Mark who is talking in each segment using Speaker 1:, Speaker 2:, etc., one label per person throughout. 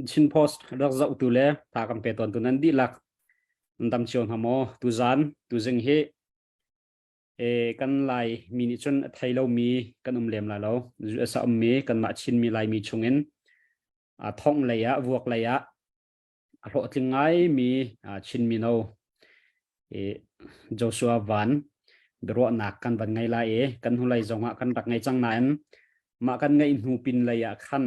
Speaker 1: chin post rak zau tu le ta kam pe ton tu nan di lak ndam chion hamo tu zan tu jing hi kan lai mi ni chun thailo mi kan lem la lo sa mi kan ma chin mi lai mi chungin thong leya vuak leya ro tlingai mi chin mi no Joshua van bero nak kan ban ngai la kan hulai zonga kan rak ngai chang nan ma kan ngai nu pin leya khan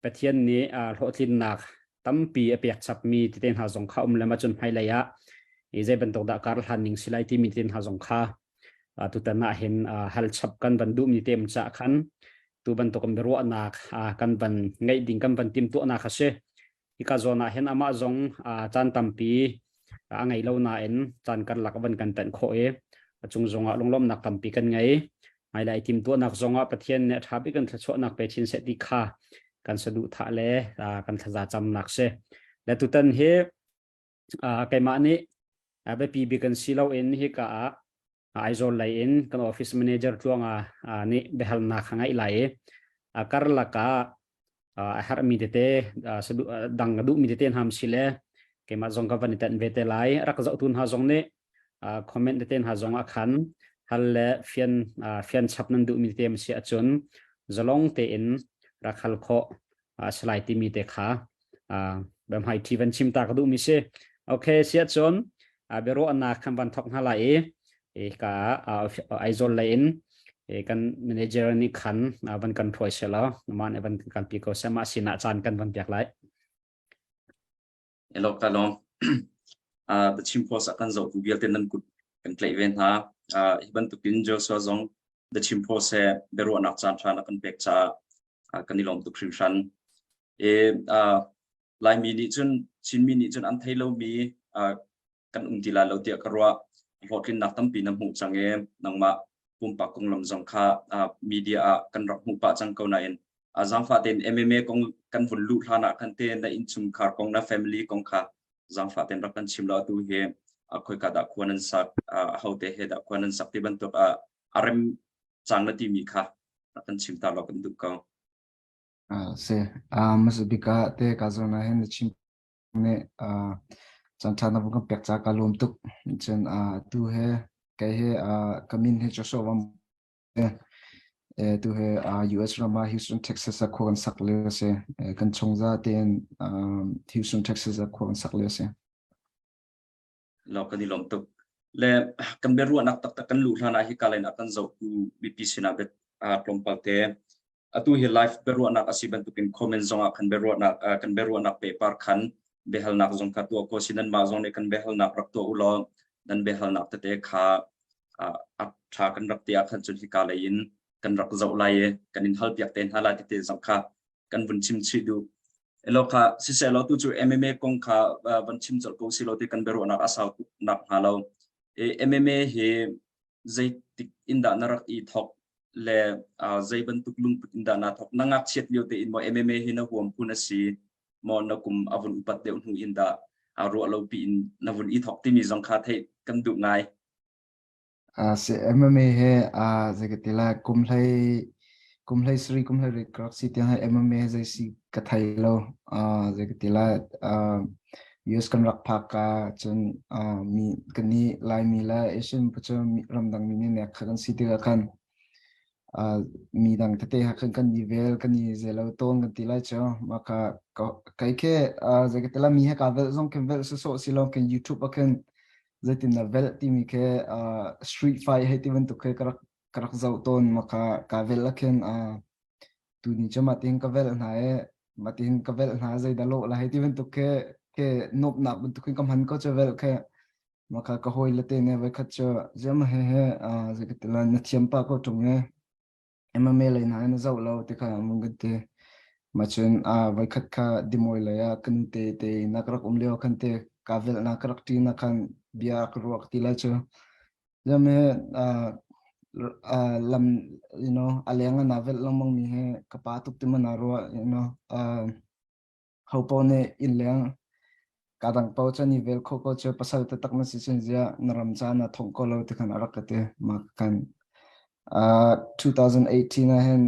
Speaker 1: pathian ni ro tlin nak tampi apiak chap mi ten ha zong kha lema chun hai leya je ban tok da kar haning silai ti mi ten ha zong kha tu ta na hen hal chap kan ban du mi tem cha khan tu ban to kam bero nak kan ban ngai ding kan ban tim to na kha se ika zona hen ama zong chan tampi ngai lo na en chan kan lak ban kan tan kho chung zonga longlom nak tampi kan ngai mai lai tim to nak zonga pathian ne thapi kan thcho nak pe thin se ti kha kan sadu tha le kan thaza cham nak se le tu tan he kai ma ni be pi bi kan silo en hi ka aizol lai en kan office manager chuanga ni behal na khangai lai kar laka har mi te sadu dang du mi te ham sile ke ma zong ka van tan vete lai rak zau tun ha zong ne comment ten ha zong a khan hal le fian chap nan du mi te am si achun zalong te in rakhal kho slide ti mi te kha bam hai thi van chim ta ka du mi se okay sia chon bero anna kham ban thok na lai ka aizol lai in kan manager ni khan ban kan thoi sela man ban kan pi ko sama sina chan kan ban piak lai
Speaker 2: hello kalong the chimpos akan zo ku bial tenan kut kan play event ha iban tu pin jo so zong the chimpos se beru anak chan chan akan pek cha kan ilom tu khrimshan lai mi ni chun chin mi ni chun an thailo mi kan tila lo tia karwa hotlin nak tam pi na mu change nangma pumpa kong lam zong kha media kan rak mu pa chang ko na en azam fa ten MMA kong kan vun lu thana kan te na in chum khar kong na family kong kha zam fa ten rak kan chim la tu he khoi ka da khwanan sak how te he da khwanan sak ti ban to arem chang na ti mi kha kan chim ta lo kan du ka
Speaker 3: se mas bika te ka zona hen chim ne chan thana bu kan pek cha ka lom tuk chen tu he kai he kamin he cho wam tu he US Rama Houston Texas a khon sak le se kan chongza ten Houston Texas a khon sak le se
Speaker 2: lo kan ilom tuk le kan beru anak tak tak kan lu thana hi ka len akan zo ku BP sina bet tlompal te atu hi live beru anak asiban tu pin comment zonga kan beru anak paper khan behal nak zong ka tu ko sinan ma zong ne kan behal nak rak to ulo dan behal nak te kha at tha kan rak tia khan chun hi ka lein kan rak zau lai kan in hal piak ten hala te zong kha kan bun chim chi du elo kha si se lo tu chu MMA kong kha ban chim chal ko si lo te kan beru anak asal nak halo MMA he zai tik inda narak I thok le zai ban tuk lung inda na thok nangak chet lio te in mo MMA he na huam puna si mo na kum avun upat de hu inda ro lo pi in na vun I thok ti mi zong kha the kan du ngai
Speaker 3: se MMA he zagatila kumhlai sri kumhlai record si te MMA zai si kathai lo zagatila US kan rak phaka chun mi kani lai mi la asian pucho ramdang mi ne khan si te khan mi dang tate hakan kan nivel kan ni zelo tong kan tila cho maka kai ke zagatila mi ha ka vel zong kan vel so silong kan YouTube akan zatin na vel ti mi ke street fight he ti ban to ke karak zau ton maka ka vel akan tu ni chama ting ka vel na e matin ka vel na zai dalo la he ti ban to ke nop na ban to kam han ko cho vel ke maka ka hoi la te ne ve khat cho jam he zagatila na thiam pa ko tung ne MMA lai na na zau lo te kha mung te machun vai khat kha dimoi la ya kan te na krak leo kan te kavel na krak ti na kan bia kruak ti la cho jame lam alenga navel lamang mi he kapatuk ti manaro hopone in leng kadang pau cha nivel kho ko che pasal te tak na si chen ja naram cha na thong ko lo te kan arakate makan 2018 hen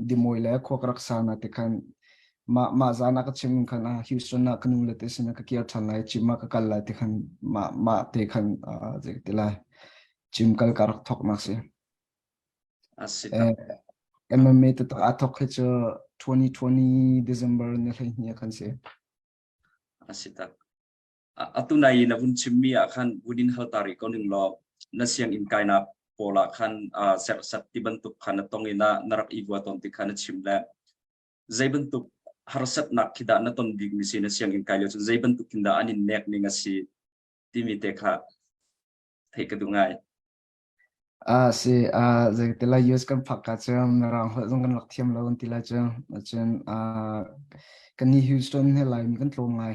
Speaker 3: dimoi la khok rak sana te kan ma zana ka chim khana Houston na kanu le te sina ka kia than lai chim ma ka kal lai te khan ma te khan je te lai chim kal kar thok na se
Speaker 2: asita
Speaker 3: MMA te ta thok he cho 2020 December ne lai ni khan se
Speaker 2: asita atu nai na bun chimmi a khan bunin hal tari ko ning lo na siang in kaina pola khan ser sat ti bentuk khan tongina narak iwa ton ti khan chimla zai bentuk harsat nak kida na ton dig ni sin siang in kailo zai bentuk kinda anin nek ni ngasi timi te kha thei ka dungai
Speaker 3: se je te la US kan phak ka chang rang ho jong kan lak thiam lo ti la chang chen kan ni Houston he lai mi kan tlom ngai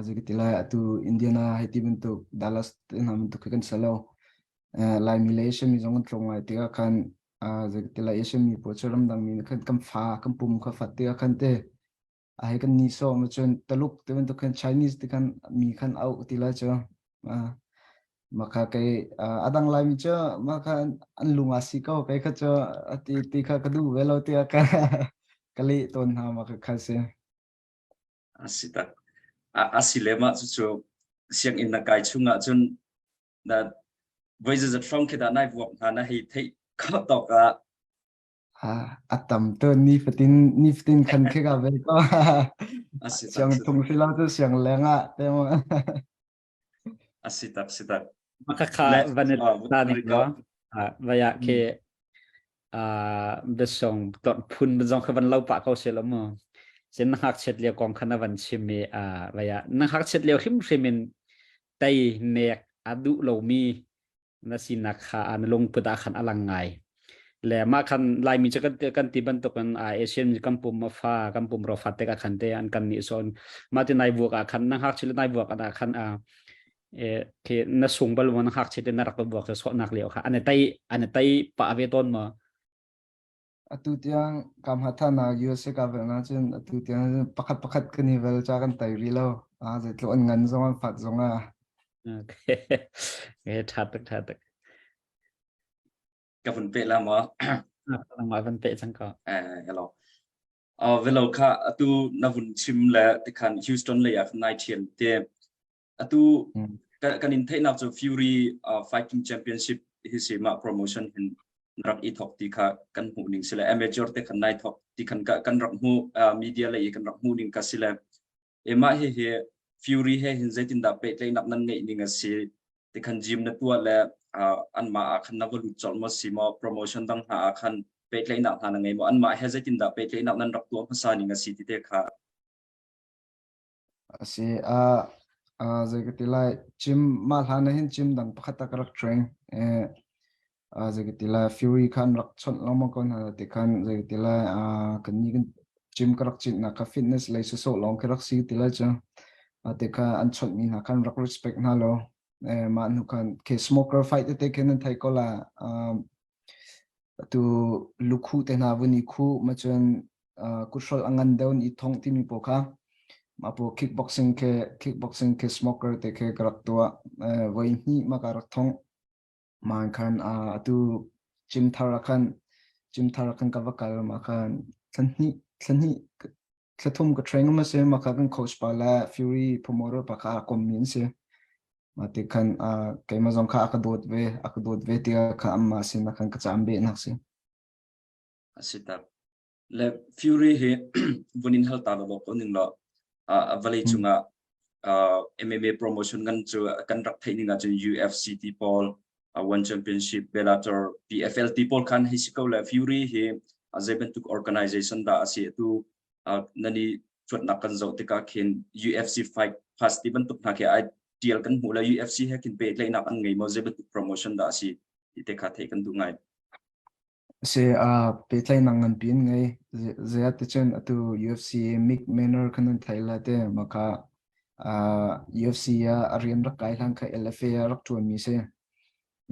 Speaker 3: je te la tu Indiana he ti bentuk Dallas te na bentuk kan salo lai Malaysia mi jong kan tlom ngai ti kan je te la Asian mi po charam dang mi kan kam fa kam pum kha fat ti kan te ai kan ni so ma chen taluk te bentuk kan Chinese ti kan mi kan au ti la chang maka kai adang lai mi cha maka an lunga si ko kai kha cha ti kha kadu velo ti ka kali ton ha maka kha se
Speaker 2: asita asilema chu siang in na kai chunga chun na voice that from kida nai buak na hi thei ka to ka
Speaker 3: atam to ni fitin khan khe ga ve ko
Speaker 2: asita
Speaker 3: siang thung si la to siang lenga te mo
Speaker 2: asita
Speaker 1: maka kha
Speaker 2: le
Speaker 1: vanet tani
Speaker 2: rika
Speaker 1: lo vaya ke besong dot phun besong khavan lau pa ko selamo sen hak chet le kong khana van chimi vaya na hak chet le him hrimin tai nek adu lo mi na sinakha an long puda khan alangai le ma khan lai mi chakan kan ti ban to kan asian kampum ma fa kampum ro fatte ka khan te an kan ni son ma ti nai buka khan na hak chil nai buka da khan ke na sung bal won hak chete na rak buka so nak leo kha ane tai pa ve ton ma
Speaker 3: atu tiang kam hatha na US ka ve na chen atu tiang pakhat ka ni vel cha kan tai ri lo je tlo an ngan zong an fat zong
Speaker 1: ke thatak
Speaker 2: ka vun pe la ma
Speaker 1: lang ma van pe chang ka
Speaker 2: hello velo kha atu na vun chim la te khan Houston le ya nai thian te atu kan in thei na chu Fury fighting championship hisima promotion in rak I thok ti kha kan hu ning sila amateur te khan nai thok ti khan kan rak mu media le kan rak mu ning ka sila ema he Fury he hin zaitin da pe tlei nap nan ngei ning asi te khan gym na tua le an ma khan na lu chol mo sima promotion dang ha khan pe tlei nap ha na ngei mo an ma he zaitin da pe tlei nap nan rak tu ma sa ning asi ti te kha
Speaker 3: se je ke tilai chim mal han hin chim dang pakhat tak rak train je ke tilai Fury khan rak chon lo ma kon ha te khan je ke tilai kan ni kan chim ka rak chin na ka fitness lai so long ka rak si tilai cha te kha an chon ni na khan rak respect na lo ma nu khan ke smoker fight te ken thai ko la tu lukhu te na vuni khu ma chen kushol angan down I thong ti mi po kha mapo kickboxing ke smoker te ke karak tua voi ni ma karak thong man khan tu chim tharakan ka vakal ma khan thanni thlathum ka train ma se ma khan coach pala Fury promoter pa kha kommin se ma te khan ke ma jong kha akadot ve tia kha amma se na khan ka chambe nak se
Speaker 2: asita le Fury he bunin hal ta lo ko ning lo valley chunga MMA promotion gan chu kan rak thaining a chu UFC ti pol one championship Bellator PFL ti pol khan hisiko la Fury he azeven tuk organization da asi tu nani chot na kan zo te ka khin UFC fight fast even tuk na ke ideal kan hula UFC he kin pe le na an ngei mo zeven tuk promotion da asi ite kha thai kan du ngai
Speaker 3: se pe tlai nangan pin ngai zia te chen atu UFC Mick Manor khanan thaila te maka UFC ya arian rak kai lang kha LFA rak tu mi se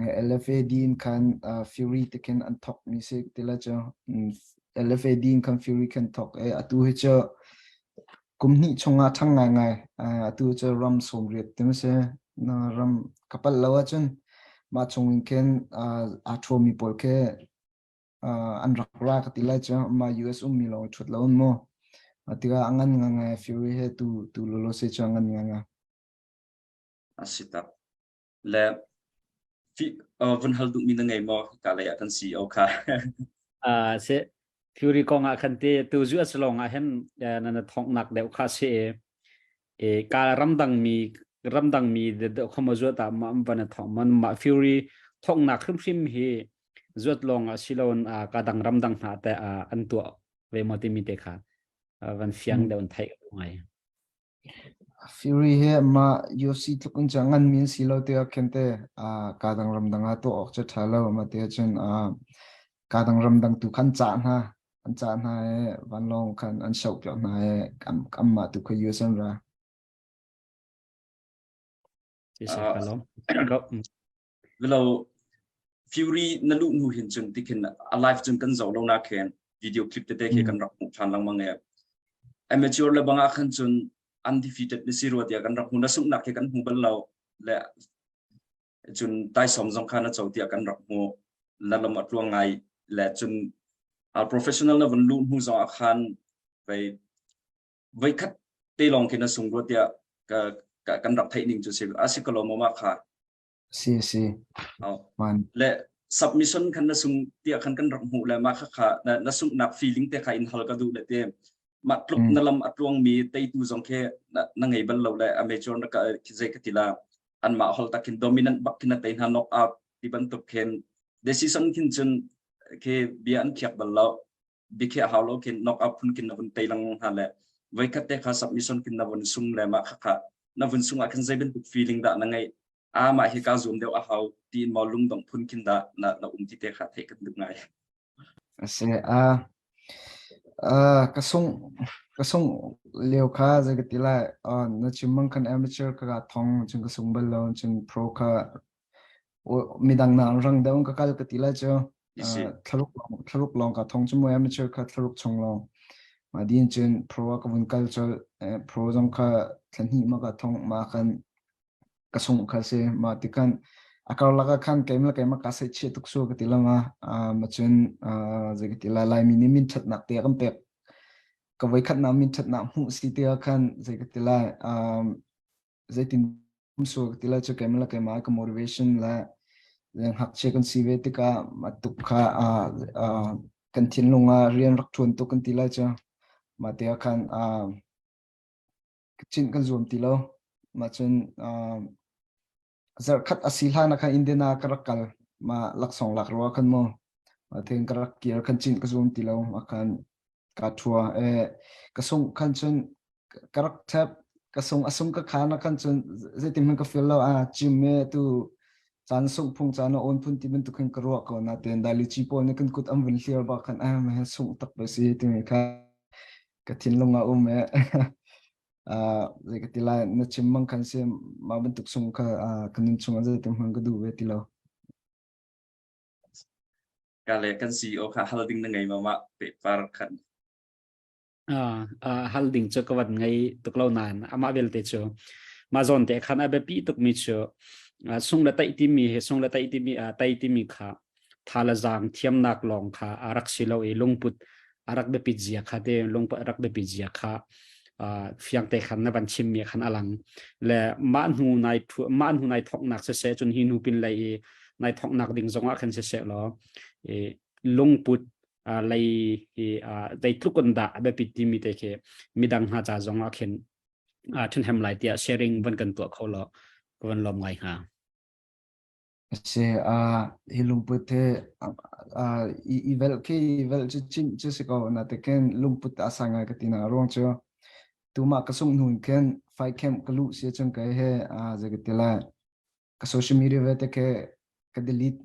Speaker 3: LFA din khan Fury te ken an thok mi se tila cha LFA din khan Fury kan thok atu he cha kumni chonga thang ngai ngai atu cha ram som riat te se na ram kapal lawa chen ma chong ken atho mi pol ke an rak ra ka tilai cha ma US mi lo thut lo mo atiga angan nga Fury he tu lolo se cho angan nga
Speaker 2: asita le fi vun hal du min ngai mo ka le kan si o kha
Speaker 1: se Fury ko nga khan te tu zu aslong a hen na thong nak deu kha se ka ramdang mi de khoma zu ta ma ban thong man ma Fury thong nak khrim hi zuat long a silon ka dang ramdang na te an tu ve moti mi te kha van fiang de on thai ngai
Speaker 3: Fury he ma UFC tukun jangan min silo te kente kadang ramdanga to ok cha thalo ma te chen kadang ramdang tu khan cha na an cha na e van long khan an shau pyo na e kam ma tu ko yusan ra
Speaker 1: se kalom ko
Speaker 2: velo Fury na lu nu hin chung tikin alive chung kan zo lo na khen video clip te ke kan rak than lang mang e amateur le banga khan chun undefeated ni siro dia kan rak mu na sung na ke kan hu bal lo le chun tai som jong khan na chau dia kan rak mu la lam atluang ngai le chun al professional na van lu hu zo khan vai khat te long ke na sung ro dia ka kan rak thai ning chu se asikalo mo ma kha
Speaker 3: si man
Speaker 2: le submission khan na sung tia khan kan rak mu le ma kha na sung nak feeling te kha in hal ka du le te ma tluk na lam atluang mi te tu jong ke na ngai bal lo le amateur na ka je ka tila an ma hol takin dominant bak kin te na knock out ti ban tuk khen decision kin chun ke bi an khyak bal lo bi ke ha lo kin knock out phun kin na bun te lang ha le vai ka te kha submission kin na bun sung le ma kha na bun sung a kan je ben tuk feeling da na ngai ma hi ka zoom deu a hau tin mo lung dong phun kin da na ti te kha the kan duk ngai
Speaker 3: se kasung leo kha je ka tila na chimang khan amateur ka thong chung kasung bal lo chung pro kha midang na rang daung ka kal ka tila cho tharuk long ka thong chum amateur kha tharuk chong lo ma din chen pro ka bun culture pro jong kha thani ma ka thong ma khan kasung kha se ma tikan akar laga khan kemla ka se che tuk so ka tila ma ma chen je ka tila lai mi min that nak te kam pek ka vai khat na min that na hu si te khan je ka tila je tin so ka tila cho kemla ka motivation la yang hak che kan si ve te ka ma tuk kha kan thin lunga rian rak thun to kan tila cha ma te khan chin kan zoom tilo ma chen zar khat asilha na kha indena karakal ma laksong lak ro khan mo ma theng karak kier khan chin ka zoom tilo ma khan ka thua kasung khan chen karak thap kasung asung ka khana khan chen zetim ka feel lo chim me tu chan sung phung chan on phun ti ben tu khan ka ro ko na ten dali chi po ne kan kut am vin clear ba khan ma sung tak ba si ti me kha ka thin longa me cái tila nó chim mang khăn xem mà bên tục sung ka kanin chung aja tem hang ka du ve tilo
Speaker 2: ka le kan si o kha hal ding na ngai ma pe par khan
Speaker 1: hal ding cho ka wat ngai tuk lo nan ama bel te cho ma zon te khana be pi tuk mi cho sung la tai ti mi he sung la tai ti mi kha thala jang thiam nak long kha arak silo e lungput arak be pi jia kha te lungput arak be pi jia kha fiang te khan na ban chim mi khan alang le man hu nai thok nak se chun hin hu pin lai nai thok nak ding zonga khan se lo lungput lai dai tlukon da be pi ti mi te ke midang ha cha zonga khen thun hem lai tia sharing van kan to kholo van lom ngai ha
Speaker 3: se hilung put the ivel chin se ko na te ken lung put asanga ka tina rong cho tuma ka sung nun ken fai kem kalu se chung kai he je ka tila ka social media ve te ke ka delete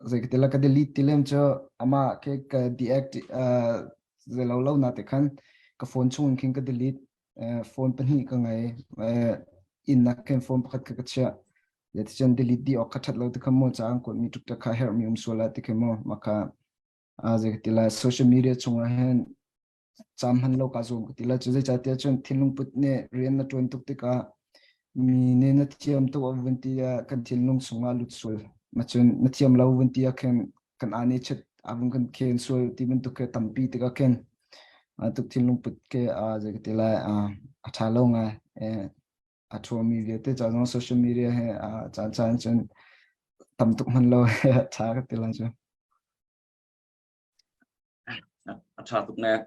Speaker 3: je ka tila ka delete tilem cho ama ke ka deactive je lo na te khan ka phone chung king ka delete phone pani ka ngai in na ken phone pakhat ka cha ya ti chen delete di ok that lo te khamo cha ang ko mi tuk ta kha her mi sola te khamo maka je ka tila social media chung hen cham han lo ka zoom tila chu je chatia chun thilung put ne rian na ton tuk te ka mi ne na thiam to avantia kan thilung sunga lut sul ma chun na thiam lo avantia khen kan ani chet abun kan khen sul ti ben to ke tampi te ka khen tục thiên lung bút cái giờ cái là thả lâu ngay thua media tới cho nó social media hay chán chán chân tầm tục mình lâu thả cái là chứ
Speaker 2: thả tục nè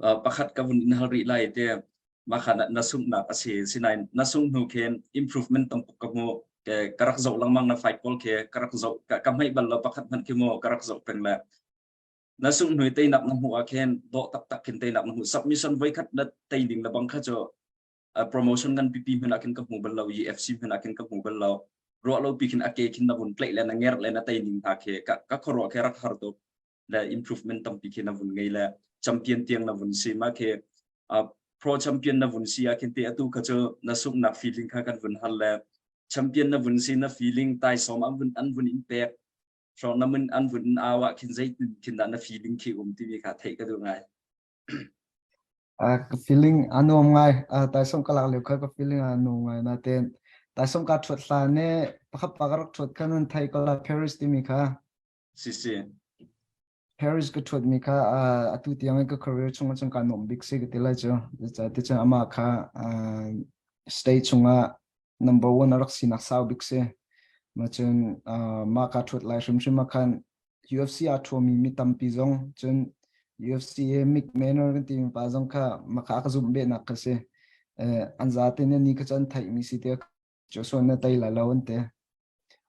Speaker 2: pakhat ka vun in hari lai te makhan na sum na kasi sinai na sum nu khen improvement tam ka mo ke karak zo lang mang na fight ball ke karak zo ka mai bal lo pakhat man ki mo karak zo peng la na sum nu te nak na mu a khen do tak tak khen te nak na mu submission vai khat na te ding la bang kha cho promotion gan pp men akin ka mu bal lo efc men akin ka mu bal lo ro lo pi khin ake khin na bun play la na nger la na te ding ta ke ka khoro ke rak har to la improvement tam pi khin na bun ngai la champion tiang na vun si ma ke pro champion na vun si akin te atu ka cho na suk na feeling kha kan vun hal la champion na vun si na feeling tai som an vun impact so na mun an vun awa kin zai kin da na feeling ki ti mi kha thei ka du ngai
Speaker 3: cái feeling anu ngay tại sao các lạc cái feeling anu ngay na tên tại sao các chuột là nè bắt bắt các chuột cái nun thay cái là Paris đi mi kha
Speaker 2: si
Speaker 3: Paris cái chuột mi kha tu tiếng cái career chung chung cái nom big sĩ cái là chứ tại thế chứ ama kha state chung number one ở xin nak sao big sĩ mà chân mà các chuột lại xem mà khan UFC thua mi tam pi zong chân UFC mic manner kan team pa zong kha makakazum be na kasi anzate ne ni ka chan thai mi si te joshua na tai la lawn te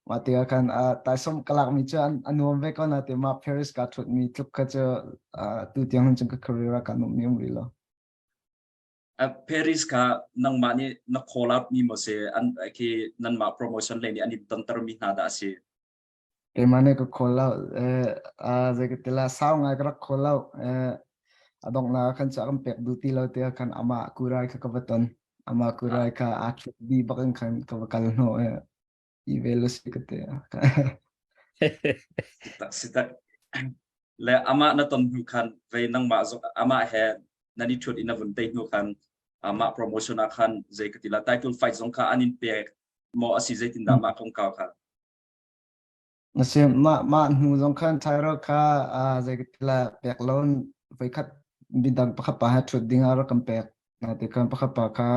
Speaker 3: mate kan ta som kalak mi chan anuam ve kon ate ma Paris ka thut mi tlup kha cha tu tiang chung ka career ka no mi ri lo
Speaker 2: Paris ka nang mani na call out ni mo se an ki nan ma promotion le ni ani tantar mi na da si
Speaker 3: ke mane ko khola ze ke tela sao ngai ka khola adong na kan cha kam pek duty lo te kan ama kurai ka kabaton ama kurai ka athlete di bakan kan ka bakal no evaluate ka te
Speaker 2: sita le ama na ton hu khan ve nang ma zo ama he nani thut ina vun te hu khan ama promotion a khan ze ka tila title fight zong kha anin pe mo asi ze tin da ma kong ka kha
Speaker 3: nasi ma nu zong khan thairo kha ze ke tela pek lon vai khat bidang pakha pa ha thut ding ar kam pek na te kan pakha pa kha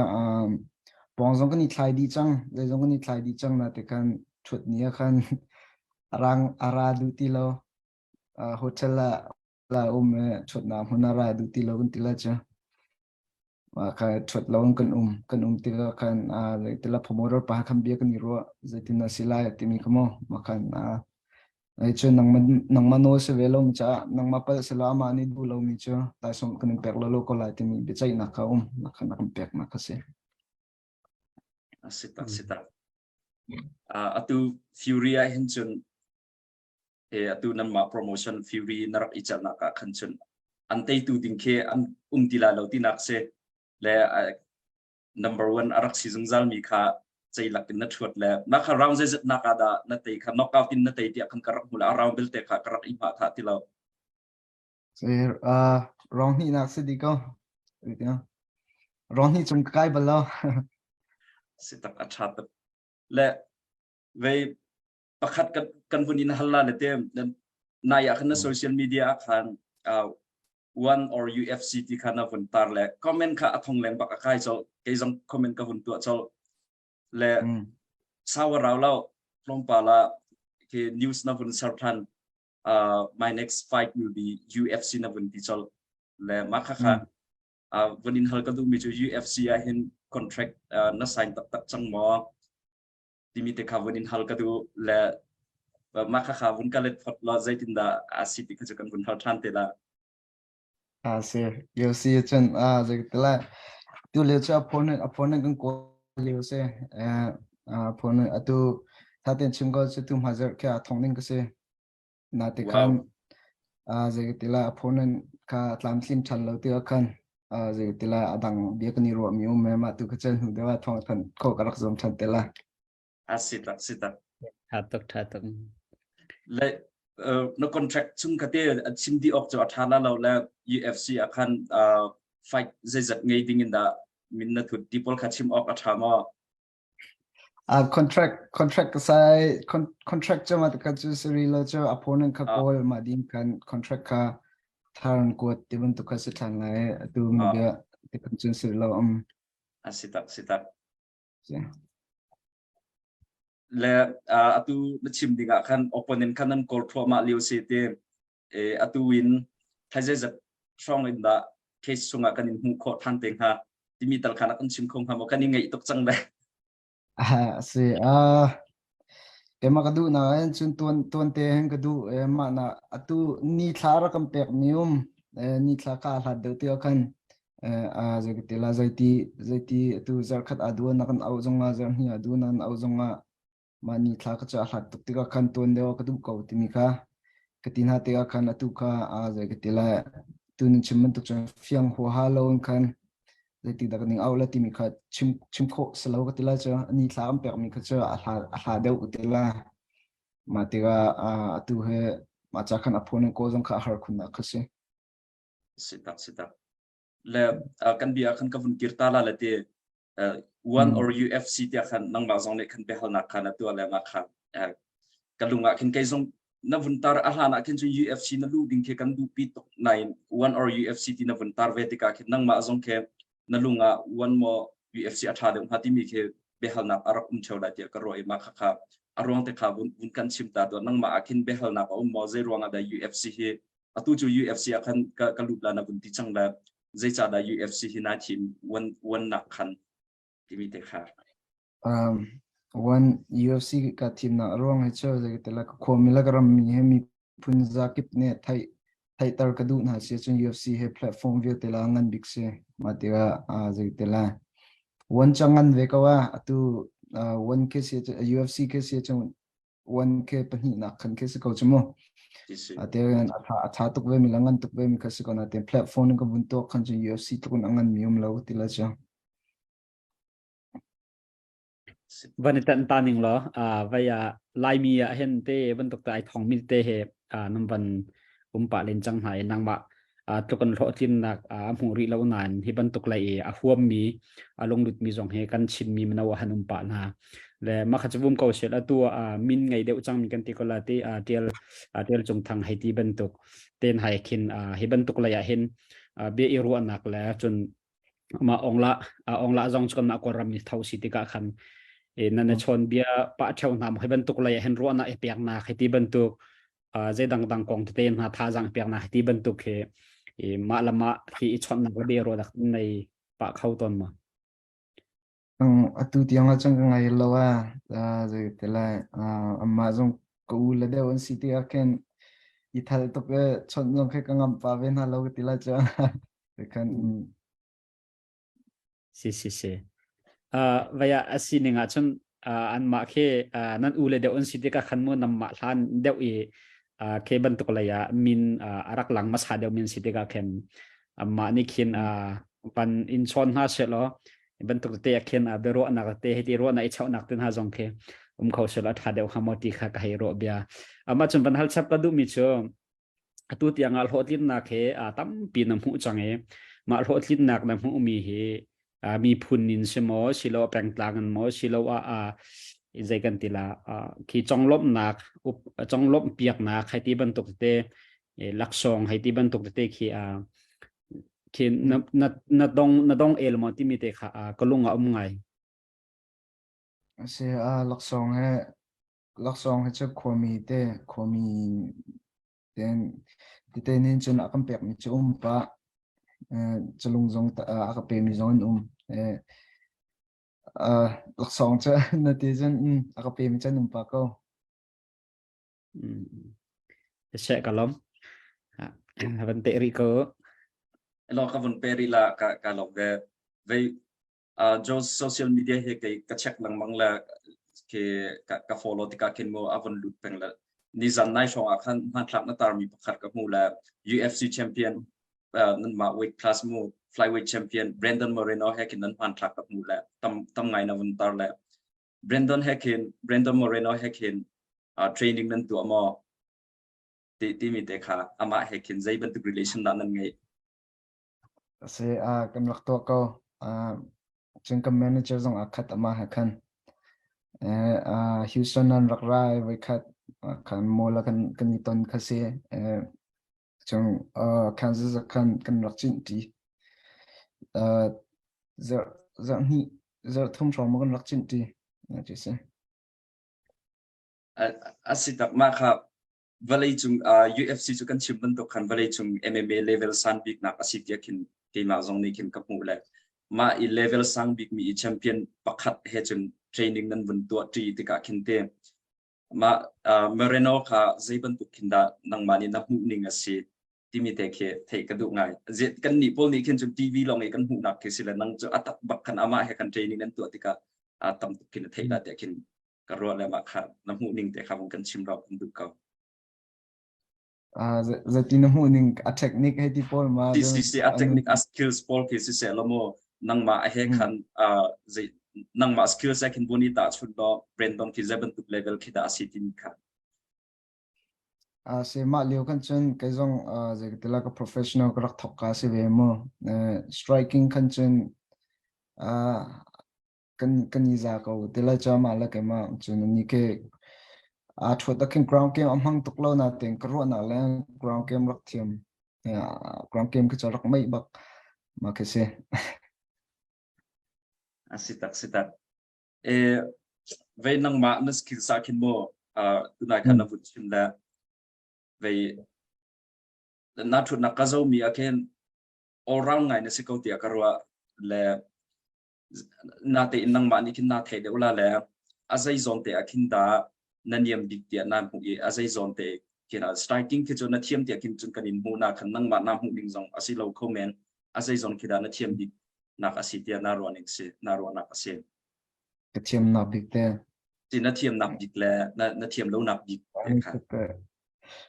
Speaker 3: pong zong kan ni thlai di chang ze zong kan ni thlai di chang na te kan thut ni khan rang ara duty lo hotel la thut na hunara duty lo kan tila cha ka thut lo kan tila kan le tila promoter pa kham bia kan ni ro ze tin na sila ti mi kamo ma kan ai chu nang mano se velo mi cha nang mapal se la ma ni du lo mi cha ta som kan pek lo ko la ti mi be chai na ka na kan kan pek na ka se
Speaker 2: sita atu fury a hin chun atu nan ma promotion fury narak icha na ka khan chun antei tu ding khe an tila lo ti nak se le number 1 arak si zungzal mi kha chei lak na thut le na kha round ze na ka da na tei kha knockout in na tei ti khan karak mula round bel te kha karak i ma tha ti lo
Speaker 3: se rong ni nak se di ko rong ni chung kai ba lo
Speaker 2: sitak achat le ve pakhat kan vunin halla le te na ya khan social media khan one or UFC ti khana vun tar le comment kha athong leng bak khai chol ke jong comment ka vun tu chol le sawa raw lao long pala ke news na vun sarthan my next fight will be UFC na vun ti chol le makha kha vunin hal ka du mi chu UFC a hin contract na sign tak chang mo timite kha vunin hal ka du le makha kha vun ka let phot lo zaitin da city ka kan vun hal than te la
Speaker 3: se yo si chen ze tela tu le cha opponent kan ko le se opponent atu ta ten chung ko se tum hazard kya thong ning ka se na te khan ze tela opponent ka tlam sim chan lo te khan ze tela adang bia kan ni ro mi me ma tu ka chen hu de wa thong than ko ka rak zom chan tela
Speaker 2: sita
Speaker 1: Thatok
Speaker 2: le no contract chung kate chim di ok cho thana lo la UFC akan fight zai zat ngei ding in da min na thut people kha chim ok athama
Speaker 3: contract sai contract cha ma ka chu sri lo cha opponent ka call ma dim kan contract ka tharan kuat dibentuk kasih tangai atu mega dipencun sirlo
Speaker 2: sitak
Speaker 3: ya
Speaker 2: le atu chim dinga kan opponent kan nan kol thwa ma liu se te atu win thaje zat strong in da case sunga kan in hu kho than teng ha timi tal khana kan chim khong ha mo kan ngai tok chang da
Speaker 3: si ema kadu na en chun tuan te hen kadu ema na atu ni thlara kam pek mium ni thla ka hla de te kan zaitila zaiti atu zar khat adu na kan au zonga zar ni adu na au zonga mani thla ka cha hla tuk tika kan tuan de kadu ko timi ka katina te kan atu ka zaitila tun chimman tuk chan fiang ho ha lo kan zaiti da kan au la timi ka chim kho salo ka tila cha ni thla am pek mi ka cha hla de utila matiga atu he macha khan apone ko jong kha har khuna khase
Speaker 2: sitak le kan bia kan ka vun kirta la le te one or UFC te khan nang ma zong le khan be hal na khan atu le ma khan kalunga kin kai zong na vun tar ahlana kin chu UFC na lu ding ke kan du pi tok nine one or UFC ti na vun tar ve te ka kin nang ma zong ke na lunga one mo UFC atha de hati mi ke be hal na arak chola te ka roi ma kha arong te kha bun kan chim ta do nang ma akin be hal na ba mo ze ronga da UFC he atu chu UFC akhan ka lu la na bun ti chang la zai cha da UFC hi na team one na khan timi te kha
Speaker 3: one UFC ka team na rong he cho ze te la ko mila garam mi he mi phun za kip ne thai tar ka du na se chun UFC he platform ve te la ngan big se matiga ze te la one changan ve ka wa atu one ke se UFC ke se chun one ke pani na khan ke se ko chumo ate atha tuk ve mi langan tuk ve mi ka se ko na te platform ka bun to khan chun UFC tuk ngan mi lo ti la cha
Speaker 1: วันนี้ตันนิงเหรอว่าลายมีเห็นเต้บรรทุกไอทองมิเต้เหน้ำวันปะเล่นจังไหนนางบะตุกันโรจินนักหมูริเลวนานที่บรรทุกไลหัวมีลงดุดมีจงเฮกันชินมีมันเอาหันปะนะและมาขจับวงเกาเสร็จตัวมินไงเดียวจังมีกันติกลาตีเทียลจงทางให้ที่บรรทุกเต้นให้คินให้บรรทุกไลเห็นเบียร์รัวนักแล้วจนมาองละจงชนนักกรมีเท่าสิติกาคันนั่นชนเบียปะเช่านำให้บรรทุกเลยเห็นรัวน่ะเปียกนาให้ที่บรรทุกใจดังกองเต้นหาท่าจังเปียกนาให้ที่บรรทุกมาละมาที่ชนนักเบียรัวดักในปะเข้าต้นมา
Speaker 3: atu tiang achang ngai lawa ze tela amma jong ko la de on city aken ithal to ke chon jong ke kangam pa ven ha lo tila cha kan
Speaker 1: si vaya asini nga chun an ma khe nan ule de on city ka khan mo nam ma than deu ke ban to la ya min arak lang mas ha deu min city ka khem amma ni khin pan in chon ha se lo ban to te khen bero na te he ti ro na i chau nak ten ha jong khe kho se la tha deu khamoti kha ka he ro bia amma chun ban hal chap ka du mi cho atu tiangal hotlin na khe tam pi nam hu change ma hotlin nak na hu mi heมีพุนนินสมอสิโลแปลงต่างกันมอสิโลใจกันติละขี้จงลบหนักจงลบเปียกหนักให้ที่บรรทุกเตลักซองให้ที่บรรทุกเตขี้นัดดงเอลมอที่มีเตค่ะก็ลุงเอาไง
Speaker 3: se laksong he cha khomi te khomi ten te nin chun akam pek mi chum pa chalung zong aka pe mi zong laksong cha na ti jan aka pe mi chan pa ko
Speaker 1: sẽ cả lắm vấn đề ri cơ
Speaker 2: lo ka vun peri la ka lo ve jo social media he ka check lang mang la ke ka follow ti ka kin mo avon lut peng la ni zan nai shong akhan han thlak na tar mi pakhat ka mu la UFC champion nan ma weight class mo flyweight champion Brandon Moreno hekin nan han thlak ka mu la tam ngai na vun tar la Brandon Moreno hekin training nan tu mo ti mi te kha ama hekin zai ban tu relation da nan ngai
Speaker 3: se kam lak to ko chung kam manager zong akhat ama ha khan Houston nan rakrai vai khat kan mola kan ton khase trong Kansas kan rak chin ti giờ giờ hi giờ thông trong mà kan rak chin ti chỉ sẽ
Speaker 2: asitak ma kha valai chung UFC chu kan chim ban to khan valai chung MMA level san big nak asitia kin ke ma zong ni kin kapu le ma i level sang big mi champion pakhat he chung training nan bun to tri tika kin te ma Moreno kha zeiban tu kinda nang mani na hu ning asi timi te khe thei ka du ngai je kan ni pol ni kin chung TV long e kan hu nak ke sila nang chu atak bak khan ama he kan training nan tu tika tam tu kin thei la te kin karua le ma kha na hu ning te kha kan chim ro kan du ka
Speaker 3: giờ tin nó mua những technique hay thì Paul mà
Speaker 2: si a technique as skills pol ke si se lomo nang ma he khan je nang ma skills a kin boni ta chun do brandon ki zeban tu level ki da asitin kha
Speaker 3: se mà liều kan chân cái dòng giờ cái là cái professional cái thọc cá se về mà striking kan chân kan ni za ko tela cha ma la cái mà chân ni cái thua ta kin ground game amhang tuk lo na ten kro na le ground game rak thiam ground game cái cho rak mai bak mà cái se
Speaker 2: sitak ve nang ma na skill sa kin mo tu na khan na bu chim la ve na thu na ka zo mi aken all round ngai na sikau ti akarwa le na te nang ma ni kin na the de ula le azai zone te akin da naniam dik ti na hu ye azai zone te kina striking ke jo na thiam ti akin chun kanin mu na khan nang ma na hu ding zong asi lo comment azai zone kida na thiam dik nak asitia na ro ning se na ro nak ase
Speaker 3: cái thiam na big te
Speaker 2: ti na thiam nak dik le na thiam lo nak dik te kha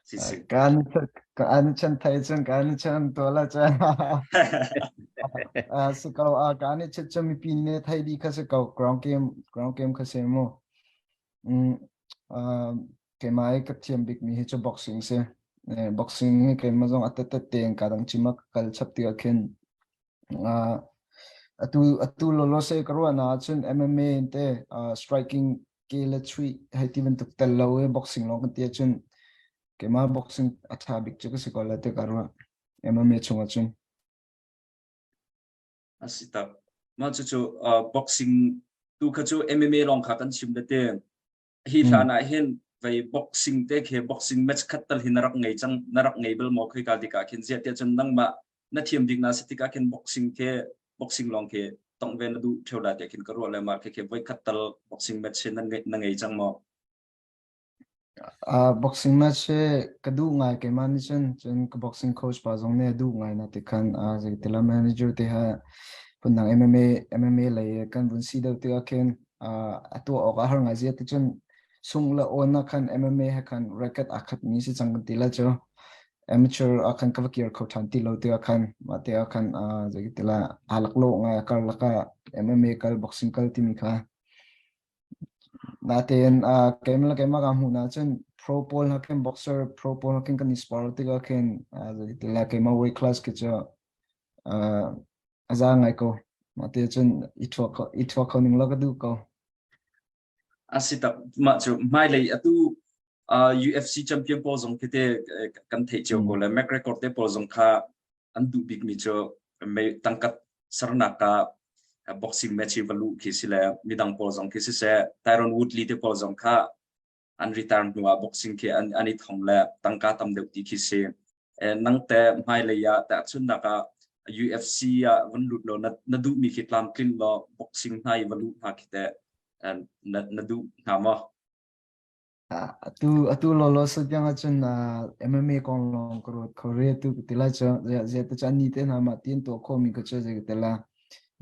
Speaker 2: si
Speaker 3: kan chan thai chân kan chan to la cha sự cầu cái này chết cho mình pin này thay đi cái sự cầu ground game cái gì mà cái máy cái team big mi cho boxing se boxing cái mà giống at tiền cả đằng chỉ mắc cái chấp tiêu khen atu lo se karwa na chun MMA te striking ke la three hay even tuk tel lo boxing lo kan tia chun cái mà boxing acha big cho cái sự cầu là te karwa MMA chung chun
Speaker 2: asita ma chu boxing tu kha chu MMA long kha kan chim de te hi thana hen vai boxing te khe boxing match khatal hin narak ngai bel mo khoi ka dika khin zia te chun nang ma na thiam dik na sitika khen boxing long khe tong ven du thoda te khin karu le ma khe vai khatal boxing match na ngai chang mo
Speaker 3: boxing match kadu ngai ke man chen chen boxing coach pa jong ne du ngai na te khan je tela manager te ha punang MMA lai kan bun si da te khen atu oka har ngai je te chen sung la ona khan MMA ha khan racket akhat ni si chang ti la cho amateur akan ka vakir ko than ti lo te khan ma te khan je tela alak lo ngai kar la ka MMA kal boxing kal ti mi kha natin kemla kema kam huna chen pro pol haken boxer pro pol haken kan sport ti haken tila kema weight class ke cho aza ngai ko mate chen itwa ko ning la ka du ko
Speaker 2: asita ma chu mai lei atu UFC champion pol zong kete kan thei cho ko le mek record te pol zong kha an du big mi cho me tangkat sarna ka boxing match valu ki sila midang pol zong ki se Tyron Woodley te pol zong kha an return to boxing ke ani thong la tangka tam de ti ki se nang te mai le ya ta chun na ka UFC ya van lut lo na du mi ki tlam klin lo boxing nai valu ha ki te na du na ma
Speaker 3: atu lo so tyang chen MMA kon long kro korea tu tila cha ya ta chan ni te na ma tin to ko mi ko che je tela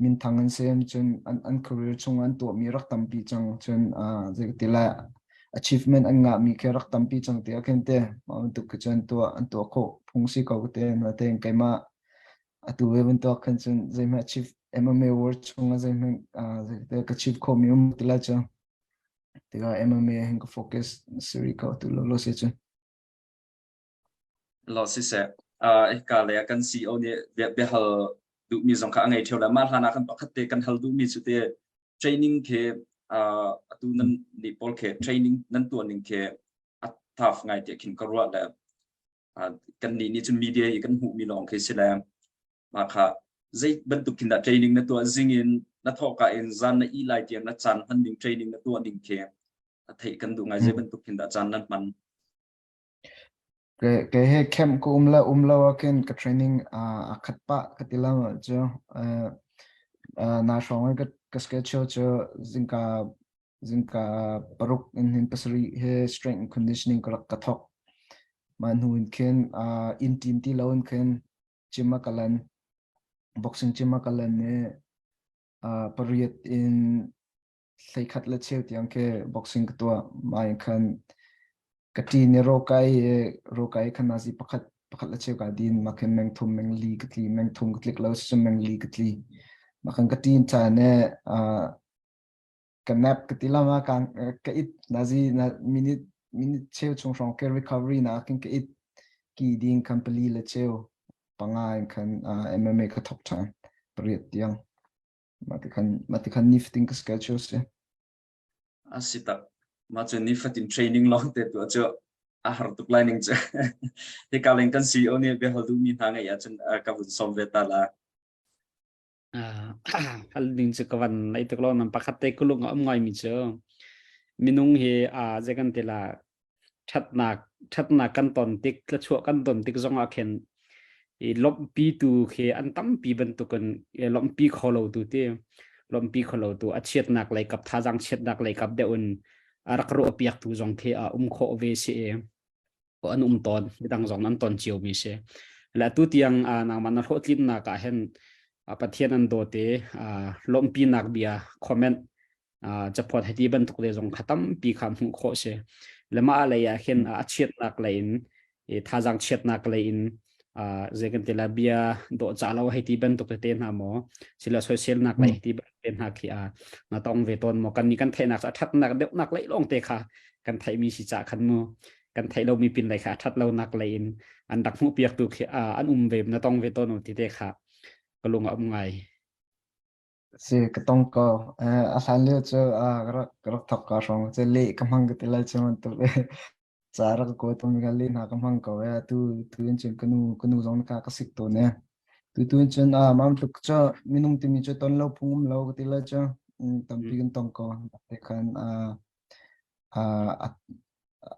Speaker 3: min thangan sem chen an career chung an to mi rak tam pi chang chen je tila achievement an nga mi ke rak tam pi chang te ken te ma tu ke chen to an to ko phungsi ko te na te kai ma atu even to kan chen je ma achieve MMA world chung je men je te achieve ko mi tila cha tega MMA hen ko focus seri ko tu lo se chen
Speaker 2: lo si se ka le kan CEO ne be hal du mi zong kha ngai theu la ma hlana kan pakhat te kan hal du mi chu te training ke atu nan ni pol ke training nan tu ning ke tough ngai te kin karwa la kan ni chun media kan hu mi long ke silam ma kha zai bentuk kinda training na to zingin na thoka in zan na i lai tiang na chan han ding training na to ding ke thei kan du ngai zai bentuk kinda chan nan man
Speaker 3: cái he camp ko umla waken ka training a khat pa katila ma cho na shong ka schedule cho zinka paruk in pasari he strength and conditioning ka thok man hu in ken in team ti lawn ken chima kalan boxing chima kalan ne pariat in sai khat la cheu tiang ke boxing ka to mai khan kati ne rokai khana si pakhat la cheu ka din makhen meng thum meng li katli meng thum katlik lo sim meng li katli makhan kati cha ne kanap katila ma kan ka it nazi na minute cheu chung song ke recovery na kin ka it ki ding company la cheu pangai khan MMA ka thok chan priet tiang mati khan nifting ka schedule se
Speaker 2: asita ma chu ni fatin training long te to cho a har tu planning cha he kaleng kan si oni be hal du mi na ngai ya chen ka bun som ve ta la
Speaker 1: hal ding chu kawan nai to lo nam pakhat te kulung am ngai mi cho minung he jegan tela thatna kan ton tik la chu kan ton tik zonga khen i lom pi tu khe an tam pi ban tu kan lom pi kholo tu te lom pi kholo tu a chet nak lai kap tha jang chet nak lai kap de un arak ro piak tu jong the kho ve se ko an ton dang jong nan ton chiu mi se la tu tiang na man ro tlin na ka hen pathian an do te lom pi nak bia comment chapot heti ban tu le jong khatam pi kham hu kho se lama la ya hen a chet nak lain e tha jang chet nak lain zegan tela bia do chalo heti ban tu te na mo sila social nak lai heti ben ha khi na tong ve ton mo kan ni kan the nak that nak de nak lai long te kha kan thai mi si cha khan mo kan thai lo mi pin lai kha that lo nak lain an dak mu piak tu khi an ve na tong ve ton ti te kha kalung ngai
Speaker 3: se ka tong ko asan le cho grok thok ka song che le kamang ka tela chon to chara ko to mi gali na kamang ko ya tu in chen kanu zong ka sik to ne tu in chen mam tuk cho minum ti mi cho ton lo phum lo ka tela cho tam pi kan tong ko te khan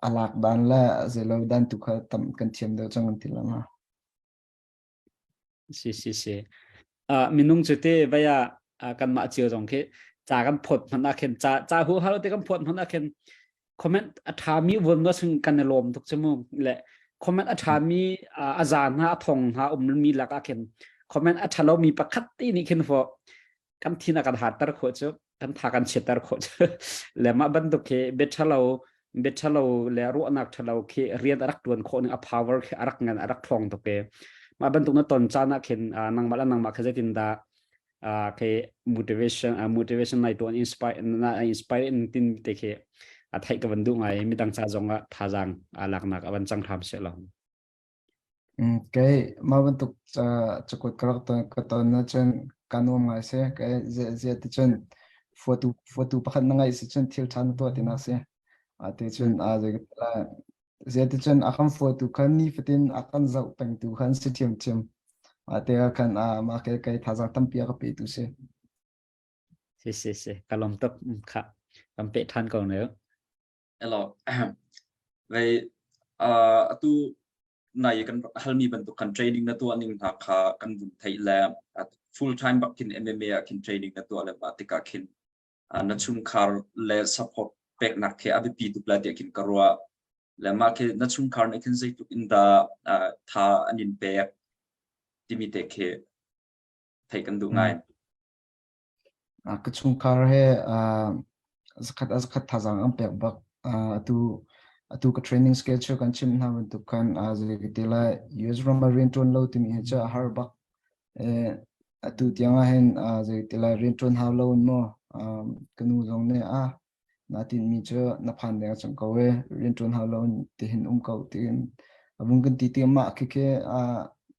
Speaker 3: alak dan la ze lo dan tu kha tam kan chem do chang ti la ma
Speaker 1: si minung chute baya kan ma chiu jong ke cha kan phot man a khen cha hu halo te kan phot man a khen comment athami won no sing kan lom tuk chemu le comment athami azan ha thong ha mi la ka khen comment athalo mi pakhat ti ni khen fo kan thina kan hat tar kho chu kan tha kan chetar kho le ma ban tuk ke bethalo le ru anak thalo ke rian arak tuan kho ni a power ke arak ngan arak thong to ke ma ban tuk na ton cha na khen nang mala nang ma khaje tin da ke motivation nai to inspire in tin te ke thai ka ban du ngai mi dang cha zonga thajang alak nak aban chang tham se lo
Speaker 3: cái mà vẫn tục cho cột cái to nó trên kanom ngay se cái giờ thì trên photo pakhat na ngay se trên thiếu chan to thì nó se thì trên giờ là giờ thì trên akan photo kan ni fitin akan zau peng tu kan se thiam thì kan mà cái thazang tam pia ka pe tu se
Speaker 1: si kalom top kha kam pe than ko nữa
Speaker 2: elo vậy tu này kan hal mi bentuk kan training na to aning na kha kan bun thai la full time back in MMA kin training na to la batika kin na chung khar le support pek na ke abi pi tu plate kin karwa le ma ke na chung khar na kin zai tu in da tha anin pe timite ke thai kan du ngai
Speaker 3: cái chung car he zakat thazang am pek bak tu ka training schedule kan chim na tu kan ze tela use from marine ton lo timi he cha har bak tu tianga hen ze tela rin ton ha lo mo kanu jong ne na tin mi cha na phan de chang ko we rin ton ha lo ti hin ko tin abung kan ti ma ke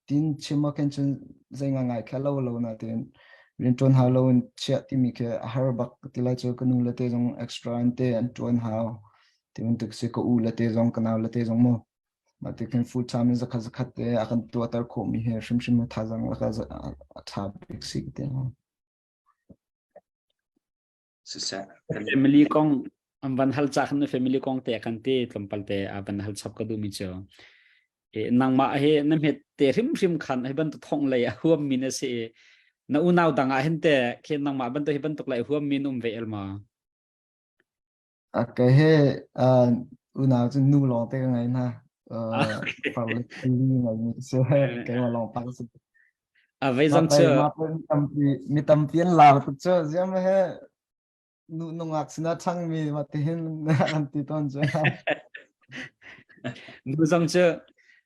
Speaker 3: tin chima kan chen zenga ngai khalo lo na tin rin ton ha lo che ti mi ke har bak tila cho kanu la te jong extra ante an ton ha ti un tuk se ko u la te jong kana la te jong mo mà thì cái full time za khát thế akan tua tar khổ mi he shim tha jang la ka tha big sig thế
Speaker 2: sự sẽ cái
Speaker 1: family kong am van hal cha khan family kong te kan te tlompal te a van hal sap ka du mi cho e nang ma he nam he te rim khan he ban to thong le a huam min se na unaw danga hen te khen nang ma ban to he ban tok lai huam min ve el ma
Speaker 3: à cái he nào chứ nu lòng thế ngày na phải lấy cái ngày mình sẽ cái mà lòng tăng sự
Speaker 1: a ve
Speaker 3: mà
Speaker 1: jang
Speaker 3: tay mà
Speaker 1: che
Speaker 3: tay mi tâm phiền làm tự chơi gì mà he nu nu ngạc xin chăng mi mà tiền ăn tí ton chơi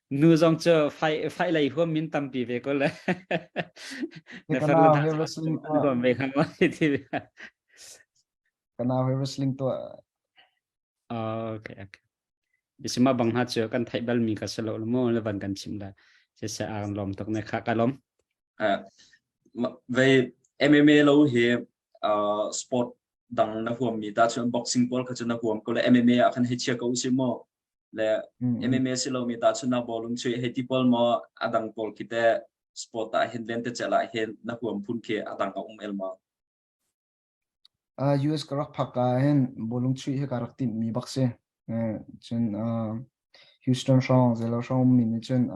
Speaker 1: nu jang che phai lai huam min tam pi ve ko le
Speaker 3: thì
Speaker 1: na
Speaker 3: cái
Speaker 1: fer le
Speaker 3: nào
Speaker 1: tha
Speaker 3: he
Speaker 1: sa
Speaker 3: wrestling
Speaker 1: an ko ve khang wa ti
Speaker 3: cái nào he wrestling to
Speaker 1: okay okay isima bang ha che kan thai bal mi ka selo mo le van kan chim da se sa ang lom tok ne kha ka lom
Speaker 2: về MMA lâu hi sport đằng na huam mi ta chun boxing ball ka chun na huam ko le MMA akan he chia ko si mo le MMA si lo mi ta chun na bolung chui he ti ball mo adang ball kite sport ta hin len te chala hen na huam phun ke adang ka el ma
Speaker 3: US karak phaka hen bolung chui he karak tim mi bakse chen Houston song zelo song min chen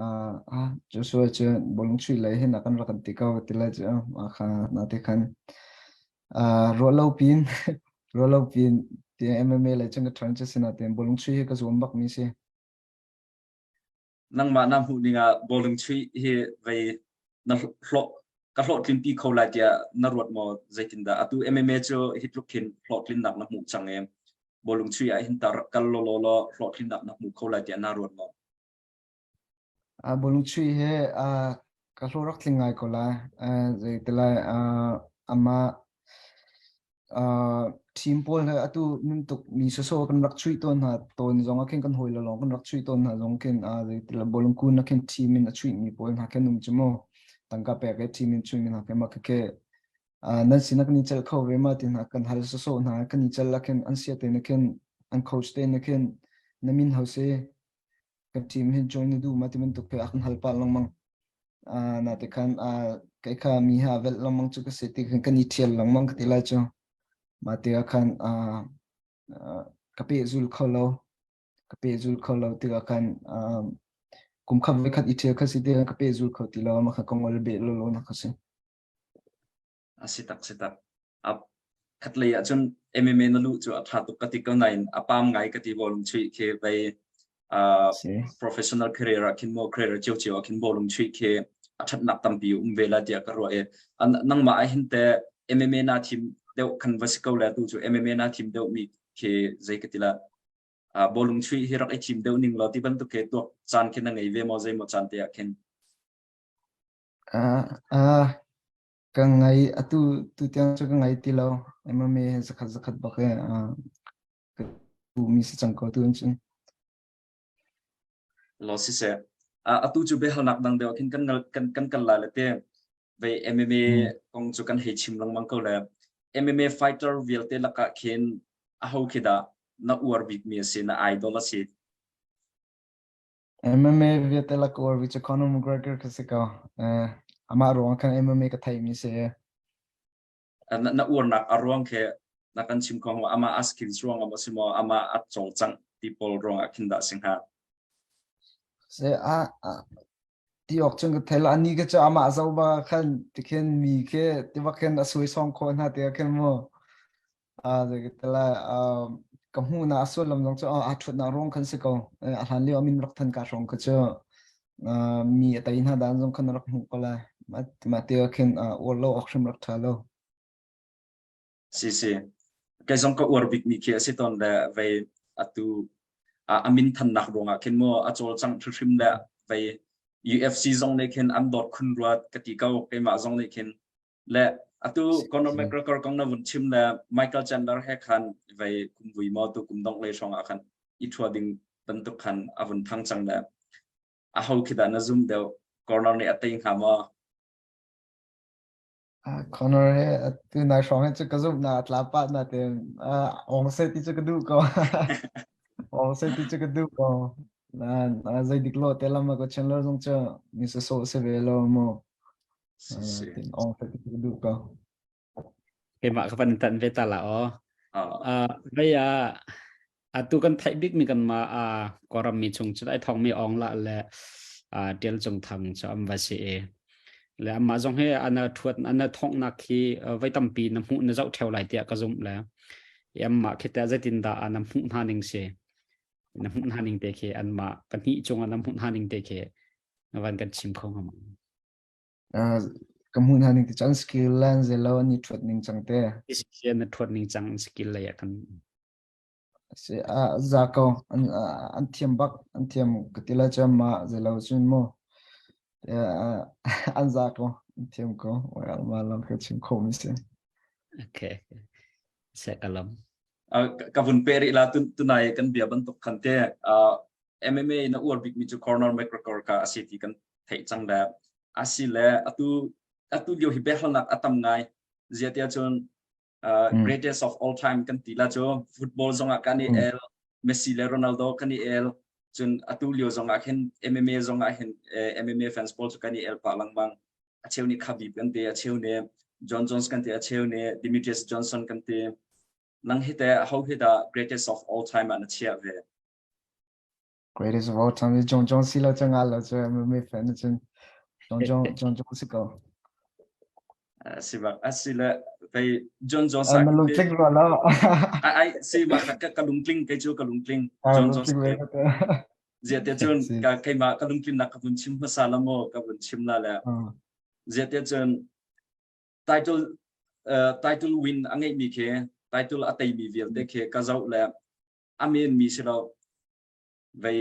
Speaker 3: Joshua chen bolung chui lai hen akan rakan tikau tila chen kha na te khan roll pin te MMA lai chen ka trenches na te bolung chui he ka zom bak mi se
Speaker 2: nang ma nam hu ninga bolung chui hi ve na hlo ka hlo tin pi kho la dia na rot mo zaitin da atu MMA cho hitlukin hlo tin nak na mu changem bolung chui a hin tar kal lo hlo tin nak na mu kho la dia na rot mo
Speaker 3: bolung chui he ka hlo rak tlingai ko la zai tila ama team pol ha atu nim tuk mi so kan rak chui ton ha ton zonga ken kan hoi lo long kan rak chui ton ha zong ken zai tila bolung kun na ken team in a chui mi pol ha ken num chimo tangka pe ke team in chui mi ha ke ma ke nan sinak ni chal kho ve ma tin ha kan hal so na kan ni chal la ken an sia te na ken an coach te na ken namin hause kan team hin join du ma tin tuk pe akan hal pa long mang na te kan kai kha mi ha vel long mang chu ka se ti kan ni thial long mang ti la cho mà thì akan kape zul kholo thì akan kum kham ve khat ithia khasi te kape zul kho ti lo ma kha kongol be lo na khasi
Speaker 2: sitak ap khatle ya chun MMA na lu chu atha tu kati ko nine apam ngai kati bolung chui ke vai
Speaker 3: se
Speaker 2: professional career akin mo career chiu akin bolung chui ke athat nak tam pi vela dia ka ro e nang ma hin te MMA na team deu kan vasiko la tu chu MMA na team deu mi ke zai katila bolung chui hi rak e team deu ning lo ti ban tu ke to chan ke na ngai ve mo zai mo chan te akin
Speaker 3: ka ngai atu tu tiang chu ka ngai ti lo MMA zakhat ba ke tu mi se chang ko tu chin
Speaker 2: lo si se atu chu be hal nak dang deu kin kan la le te ve MMA kong chu kan he chim lang mang ko le MMA fighter vialte laka khen a ho khida na uar big mi se na idol ase
Speaker 3: MMA viete la ko vi cha Conor McGregor ka se ka ama ro kan MMA ka thai mi se
Speaker 2: na uar nak arwang ke na kan chim ko ama askin strong ama simo ama at chong chang people wrong akinda singha
Speaker 3: se ti ok chung ka thela ani ka cha ama zo ba khan ti khen mi ke ti ba khen asui song ko na te khen mo ze ke tela kam hu na asul lam jong cha thut na rong khan se ko a han li amin rak than ka rong ka cha mi ta in ha dan jong khan rak hu ko la ma te khen or lo ok rak tha lo
Speaker 2: si cái dòng có uar big mi ke se ton da ve atu amin than nak ronga ken mo a chol chang thrim da ve UFC zong ne ken am dot khun ruat kati kau ke ma zong ne ken le atu Conor McGregor kong na vun chim da Michael Chandler he khan ve kum vui mo tu kum dong le song a khan I thua ding tan tu khan avun thang chang da a ho khida na zoom da Conor ne ating ha mo
Speaker 3: Conor he tu na shong he cha ka zum na tla pa na te ong se ti cha ka du ko ong se ti cha ka du ko zai dik lo te lama ko chandler zong cha mi se so se ve lo mo
Speaker 2: si
Speaker 3: tin ong ta ti du ka
Speaker 1: cái mà các bạn tận về ta là
Speaker 2: à
Speaker 1: bây giờ tu kan thai big mi kan ma koram mi chung chai thong mi ong la le tel chung thang cho am va se le amma jong he ana thuat ana thong na khi vai tam pi na mu na zau theu lai tia ka zum le em ma khita zatin da anam hu na ning se na hu na ning te ke an ma kan hi chung anam hu na ning te ke van kan chim khong ham
Speaker 3: kamun haning ti chan skill lan ze lo ni thot ning chang te
Speaker 1: is ke na thuat ning chang skill la ya kan
Speaker 3: se za ko an thiam bak an thiam katila cha ma ze lo chun mo an za ko an thiam ko wa ma lam ka chim ko mi se
Speaker 1: okay sẽ kalam
Speaker 2: kavun peri la tunai kan bia ban tok khante MMA na ur big mi chu corner microcor ka asiti kan thei chang da asile atu lio hi behal nak atam ngai ziatia chon greatest of all time kan tila cho football zonga kani el Messi le Ronaldo kani el chun atu lio zonga khen MMA zonga hen MMA fans ball chu kani el pa lang bang acheu ni khabib kan te acheu ne John Jones kan te acheu ne Demetrius Johnson kan te nang hita how hita greatest of all time an chia ve
Speaker 3: greatest of all time John John si lo chang ala cho me fan chen John si ko
Speaker 2: siba asila vai John Jones
Speaker 3: ma lo check ro lo
Speaker 2: ai si ma ka lung kling ke chu ka lung kling John Jones zia chun ka kai ma ka lung kling na ka bun chim masala mo ka bun chim la la zia chun title win angai mi ke title atai mi vel te ke ka zau la amen mi silo vai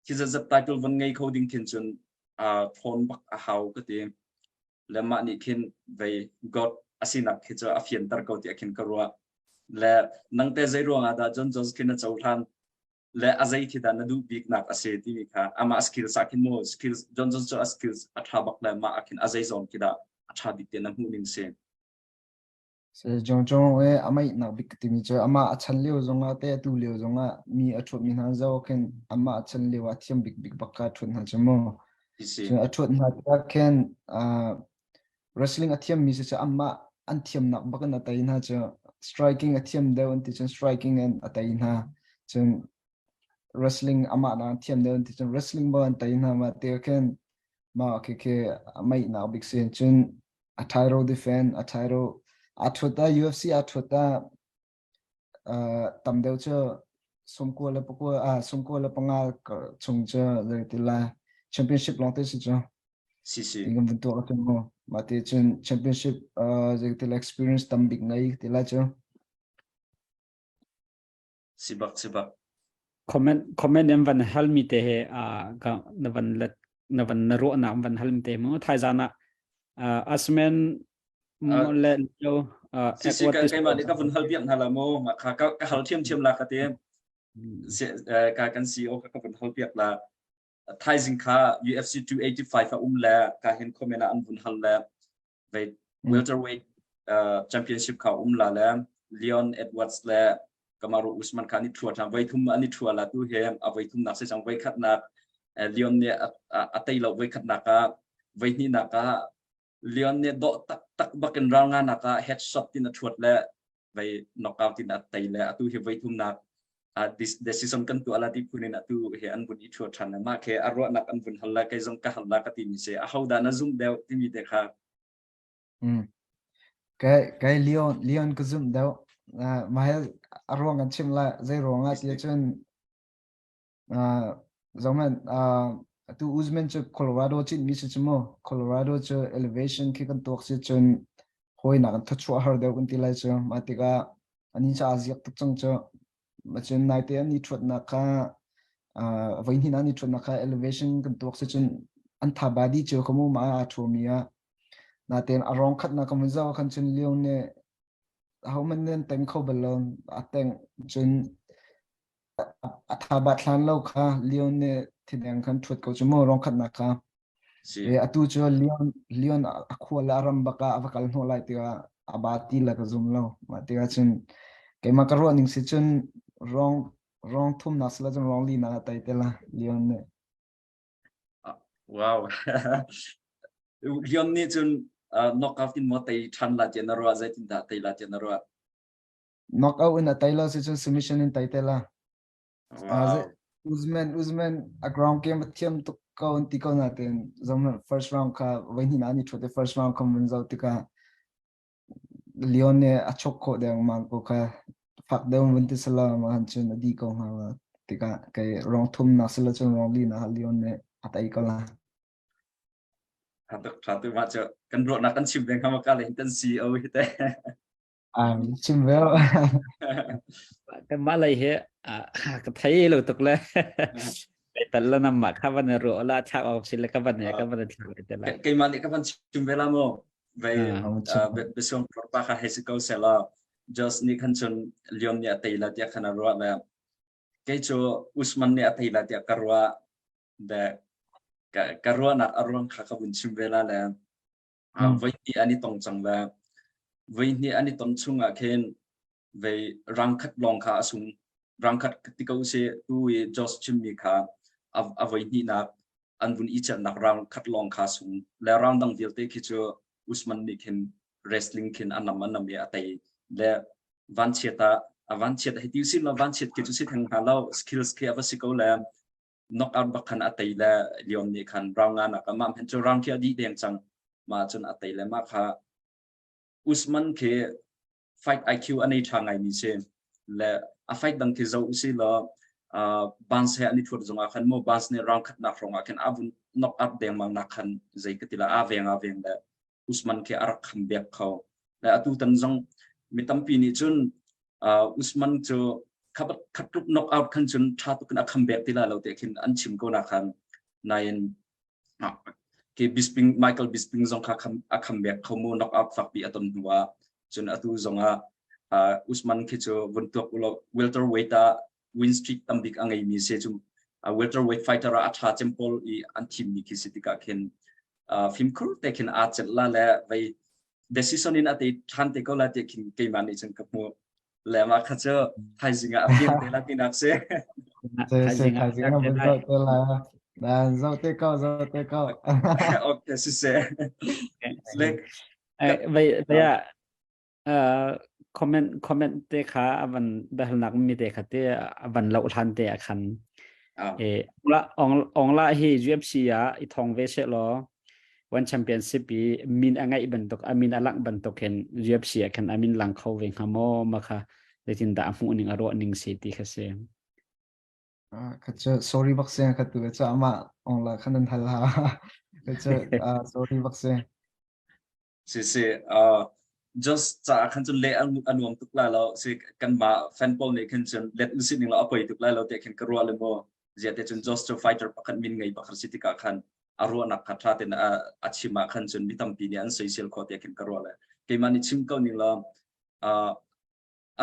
Speaker 2: ki za title van ngai coding thin chun phone bak a hau ka te le ma ni khin vai god asina khicha afian tar ko ti khin karwa le nang te zai ro nga da John Jones kin na chau than le azai thi da na du big nak ase ti mi kha ama skill sa kin mo skills John Jones cho skills atha bak la ma akin azai zon ki da atha dik te na hu ning se
Speaker 3: se John we amai na big ti mi cho ama achan leo zonga te tu leo zonga mi athot mi han zo ken ama achan leo athiam big bakka thun ha chamo
Speaker 2: isi
Speaker 3: so athot na ta ken wrestling athiam mi se cha amma anthiam nak bakan atai na cha striking athiam dewan ti chen striking and atai na chen wrestling ama na athiam dewan ti chen wrestling ba atai na ma te ken ma ke amai na big sen chen athairo defend athairo athota UFC athota tamdeu cha somko la poko somko la panga chung cha le tila championship long te si cha
Speaker 2: si
Speaker 3: ingam to ka mo mate chen championship je tila experience tam big ngai tila cha
Speaker 2: sibak
Speaker 1: comment em van hal mi te he ka na van na ro na van hal mi te mo thai jana asmen mo le yo
Speaker 2: si kai ma ni ka vun hal biam hala mo ma kha ka hal thiam la ka te ka kan CEO ka vun hal biak la thai jing kha UFC 285 la ka hen comment an vun hal la ve welterweight championship kha la la Leon Edwards la Kamaru Usman Khani thua tham vai thum ani thua la tu he a vai thum na se chang vai khat na Leon ne atai lo vai khat na ka vai ni na ka Leon ne do tak bakin ranga na ka headshot tin thut la vai knockout tin atai la tu he vai thum na this decision kan tu ala ti punin atu he an bun i thua than ma khe aro na kan bun halla kai jong ka halla ka ti mi se a hauda na zum deu ti mi de kha
Speaker 3: cái Leon cái zoom đâu mà arong an chim la zai ronga ti chen giống tu Usman cho Colorado chin mi se chmo Colorado cho elevation ki kan tok se chen hoi na kan thachwa har deu kan ti lai cho matika ani cha aziak tak chang cho ma chen nai te ani thot na ka vain hin ani thot na ka elevation kan tok se chen an tha badi cho komo ma athomia na ten arong khat na kamun zaw khan chen Leon ne how man nen tem kho balon ateng chen atha bat hlan lo kha Leon ne thideng khan thut ko chumo rong khat na kha e atu cho Leon akhwala aram baka avakal no lai tia abati la ka zum lo ma tia chen ke ma karo ning se chen rong rong thum na sala jong rong li na tai te la Leon ne
Speaker 2: wow Leon ni chun knockout in mo tai than la chen ro za tin da tai la chen ro
Speaker 3: knockout in a tai la se chun submission in tai te la
Speaker 2: wow
Speaker 3: Usman a ground game thiam to ko ti ko na ten zom first round ka when hi na ni chote first round kom win zau tika Leon ne a chok ko de mang ko ka fak de win ti sala ma han chun di ko ha tika kai rong thum na sala chun rong li na Leon ne atai ko la
Speaker 2: hatu ma cha kan ro na kan chim ben kham ka le kan CEO hi te
Speaker 3: chim well
Speaker 1: cái mà lại hệ cái thấy lâu tục là cái tận là nằm mặc các bạn rồi là chắc học sinh là các bạn này thế là
Speaker 2: cái mà các bạn chim về làm về về xong ba khai hết câu sẽ là just ni kan chun Leon ni atai la tia khana ro la cái chỗ Usman ni atai la tia karwa de karwa na arong kha ka bun chim về la với ni ani tong chang la với ni ani tong chung a khen về rang khát long kha sung rang khát ti câu se tu e just chim mi kha với ni na an bun icha nak rang khát long kha sung la rang dang dil te ki cho Usman ni khen wrestling khen anam ya atai le van cheta hi tiu sin la van chet ki chu si thang halo skills ki avasiko la knockout bakhan atai la Leon ni khan round na ka mam hen cho round ki di deng chang ma chun atai la ma kha Usman ke fight IQ anei thangai mi se le a fight dang ki zo si la bans he ani thur zonga khan mo bans ne round khat na ronga khan avun knockout deng mang na khan zai kitila aveng la Usman ke arak kham bek khaw la atu tan zong mitam pi ni chun Usman cho khat group knockout khan chun tha tu kan kham bek tila lo te khin an chim ko na khan nain ke Bisping Michael Bisping zong kha kham bek khomo knockout fak pi aton duwa chun atu zonga Usman ke cho buntok ulo welterweight win streak tambik angai mi se chu welterweight fighter a tha chempol I an team ni kisitika khen film crew te khen a chet la le vai decision in ati than te ko la te khin ke man ni chen kapmo le ma kha cho thai jinga apim te la tin ak se
Speaker 3: se khai jing na bun ko te la dan zau te ko
Speaker 2: okay se le
Speaker 1: vậy vậy comment te kha avan behal nak mi te khate avan lo than te khan ong la hi UFC I thong ve se lo one championship I min angai bentok amin alak bentok ken UFC kan amin lang kho ve hamo makha letin da mu ning aro ning city khase
Speaker 3: kacha sorry bakse khatu cha ama ong la khanan thala kacha sorry bakse
Speaker 2: se just cha khan chun le anuam tuk la lo se kan ma fan pol ne khan chun let usin ning la apoi tuk la lo te khan karwa le mo je te chun just fighter pakhan min ngai bakhar city ka khan aro na khatra ten achima khan chun mitam pi ni an social ko te khan karwa le ke mani chim ko ning la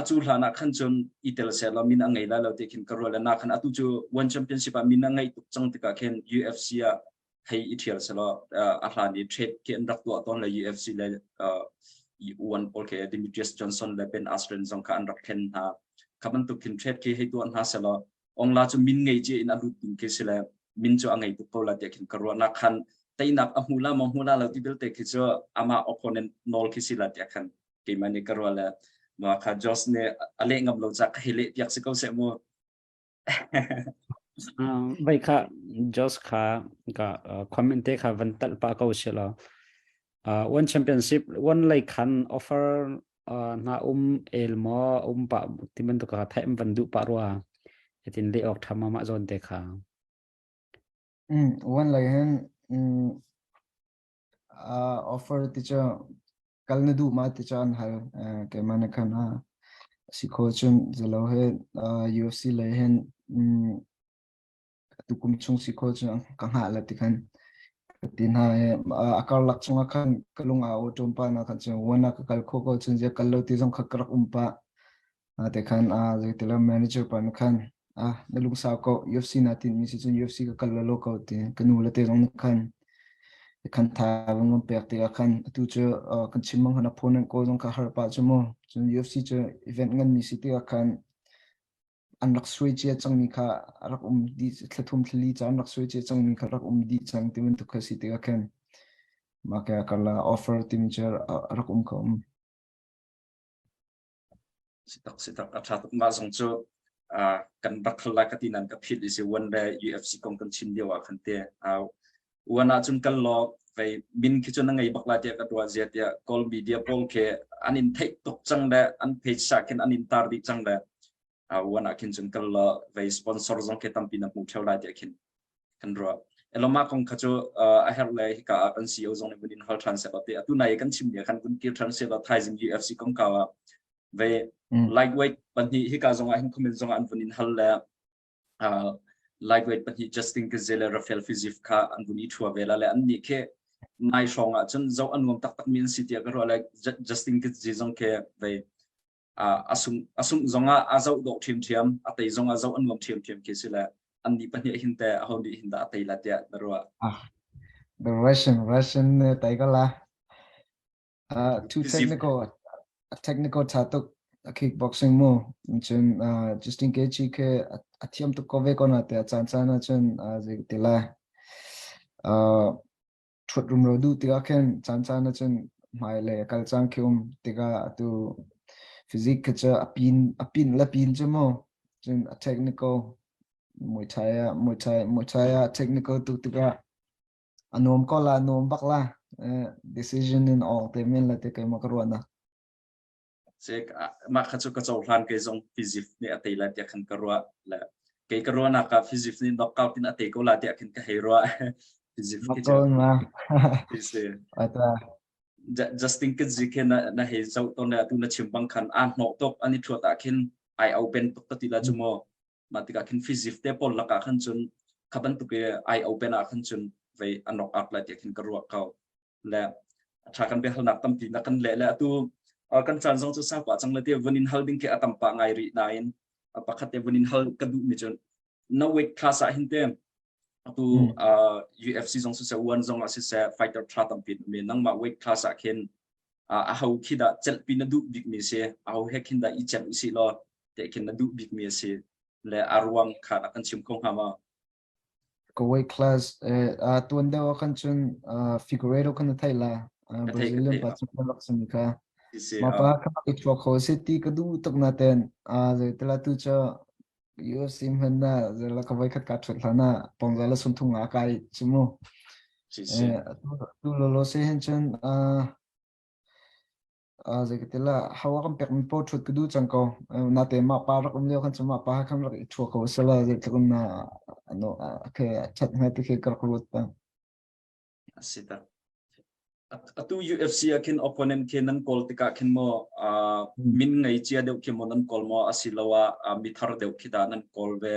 Speaker 2: achu hlana khan chun itel se la min angai la lo te khan karwa le na khan atu chu one championship a min angai tuk chang te ka khan UFC a hay ithial se lo ahlani trade ke an rak tu aton la UFC le one okay Demetrius Johnson le Ben Askren zong ka an rak khen ha kaman tu kin trade ke hay tu an ha se lo ong la chu min ngei je in alu tin ke se le min chu angai tu ko la te khin karwa na khan tainak ahmula mahmula lo ti bel te ki chu ama opponent nol ki sila te khan ke mani karwa la ma kha jos ne ale ngam lo cha khile piak se ko se mo
Speaker 1: vậy kha just kha ka comment te kha van tal pa ko se lo one championship one like khan offer na elmo pa timen to ka thaim van du pa ro tin le ok thama ma zon te kha
Speaker 3: one like hen offer teacher kalna du ma teacher an hal ke man khana si coachun zalo he UFC le hen tu kum chung si coachun ka ha la ti khan tin ha akar lak chunga khan kalunga o tumpa na khan chung wana ka kal kho ko chung je kallo ti jong khakrak umpa te khan je tela manager pan khan nalung sa ko UFC na tin mi si chung UFC ka kallo ko ti kanu la te jong khan kan tha ngom pek te khan tu chu kan chimang hana phone ko jong ka har pa chu mo chung UFC chu event ngan mi si te khan an rak sui che chang mi kha rak di thlathum thli cha an rak sui che chang mi kha rak di chang timin tu khasi te khen ma ka kala offer tim cher rak kha
Speaker 2: sitak athat ma zong chu kan bakhala katinan ka phit is one day UFC kong kan chin dewa khante wana chun kal lo vai min khi chun ngai bakla te ka dwa zia te call media pol ke anin thai tok chang da an page sa ken anin tar di chang da wana kin chun kal lo vai sponsor zong ke tampi na mu thela te kin kan ro eloma kong khacho I have like ka an CEO zong ne bunin hal translate te atu nai kan chim dia kan kun ki translate thai jing UFC kong ka về lightweight bản hi hi cả dòng anh comment dòng anh vẫn hal là lightweight bản hi Justin Gazelle Rafael Fiziev ka anh vẫn thua về là anh đi ke mai song chân dòng anh ngom tak tak min city cái rồi là Justin Gazelle dòng ke về asung dòng dòng độ thiam thiam atay dòng dòng anh ngom thiam thiam ke sila anh đi bản hi hin te hon đi hin da atay là te rồi
Speaker 3: the Russian tay ka la too technical tatuk kickboxing mo chun just in case ke athiam to cover kona te chan na chun je tila thut rum ro du tika khen chan na chun mai le kal chang khium tika tu physique ke cha apin la pin chmo chun technical muay thai technical tu tika anom ko la anom bakla decision in all te men la te kai makarwana
Speaker 2: sẽ mà khát cho cháu lan cái dòng physics này ở đây là tiệt khăn karua là cái karua na cả physics này knockout tin ở đây có là tiệt khăn cái hero physics cái
Speaker 3: Makol ma.
Speaker 2: chứ Justin cái gì cái na hay cháu tôi là tu na chim băng khăn an nọ top anh chua ta khen I open top tati là chumo mà tiệt khăn physics thế pol là cả khăn chun khắp anh tu cái I open à khăn chun về an knockout là tiệt khăn karua kau là cha khăn bé hal nak tâm tin là khăn lệ là tu kan chan zong chu sa kwa chang la te vanin hal ding ke atam pa ngai ri nain pakhat te vanin hal kadu mi chon no weight class a hin te tu UFC zong su se one zong a se fighter tra tam pin me nang ma weight class a khen a hau khida chel pin na du big mi se a hau he khin da I chel si lo te khin na du big mi se le arwang kha kan chim khong ha ma
Speaker 3: Ko weight class tuan da kan chun figurero kan thaila Brazilian patch kan ka mapa ka itwa ko city ka du tok na ten ze tela tu cha UFC manna ze la ka vai khat ka thut lana pongzala sun thunga kai chimo tu lo se hen chen ze ka tela hawa kam pek mi po thut ka du chang ko na te ma pa rak leo kan chuma pa kham rak itwa ko sala ze tlun na ano ke chat na te ke kar ko ta
Speaker 2: asita atu UFC akin opponent ke nan kol tika kin mo min ngai chia deu ke mo nan kol mo asilawa mi thar deu khida nan kol ve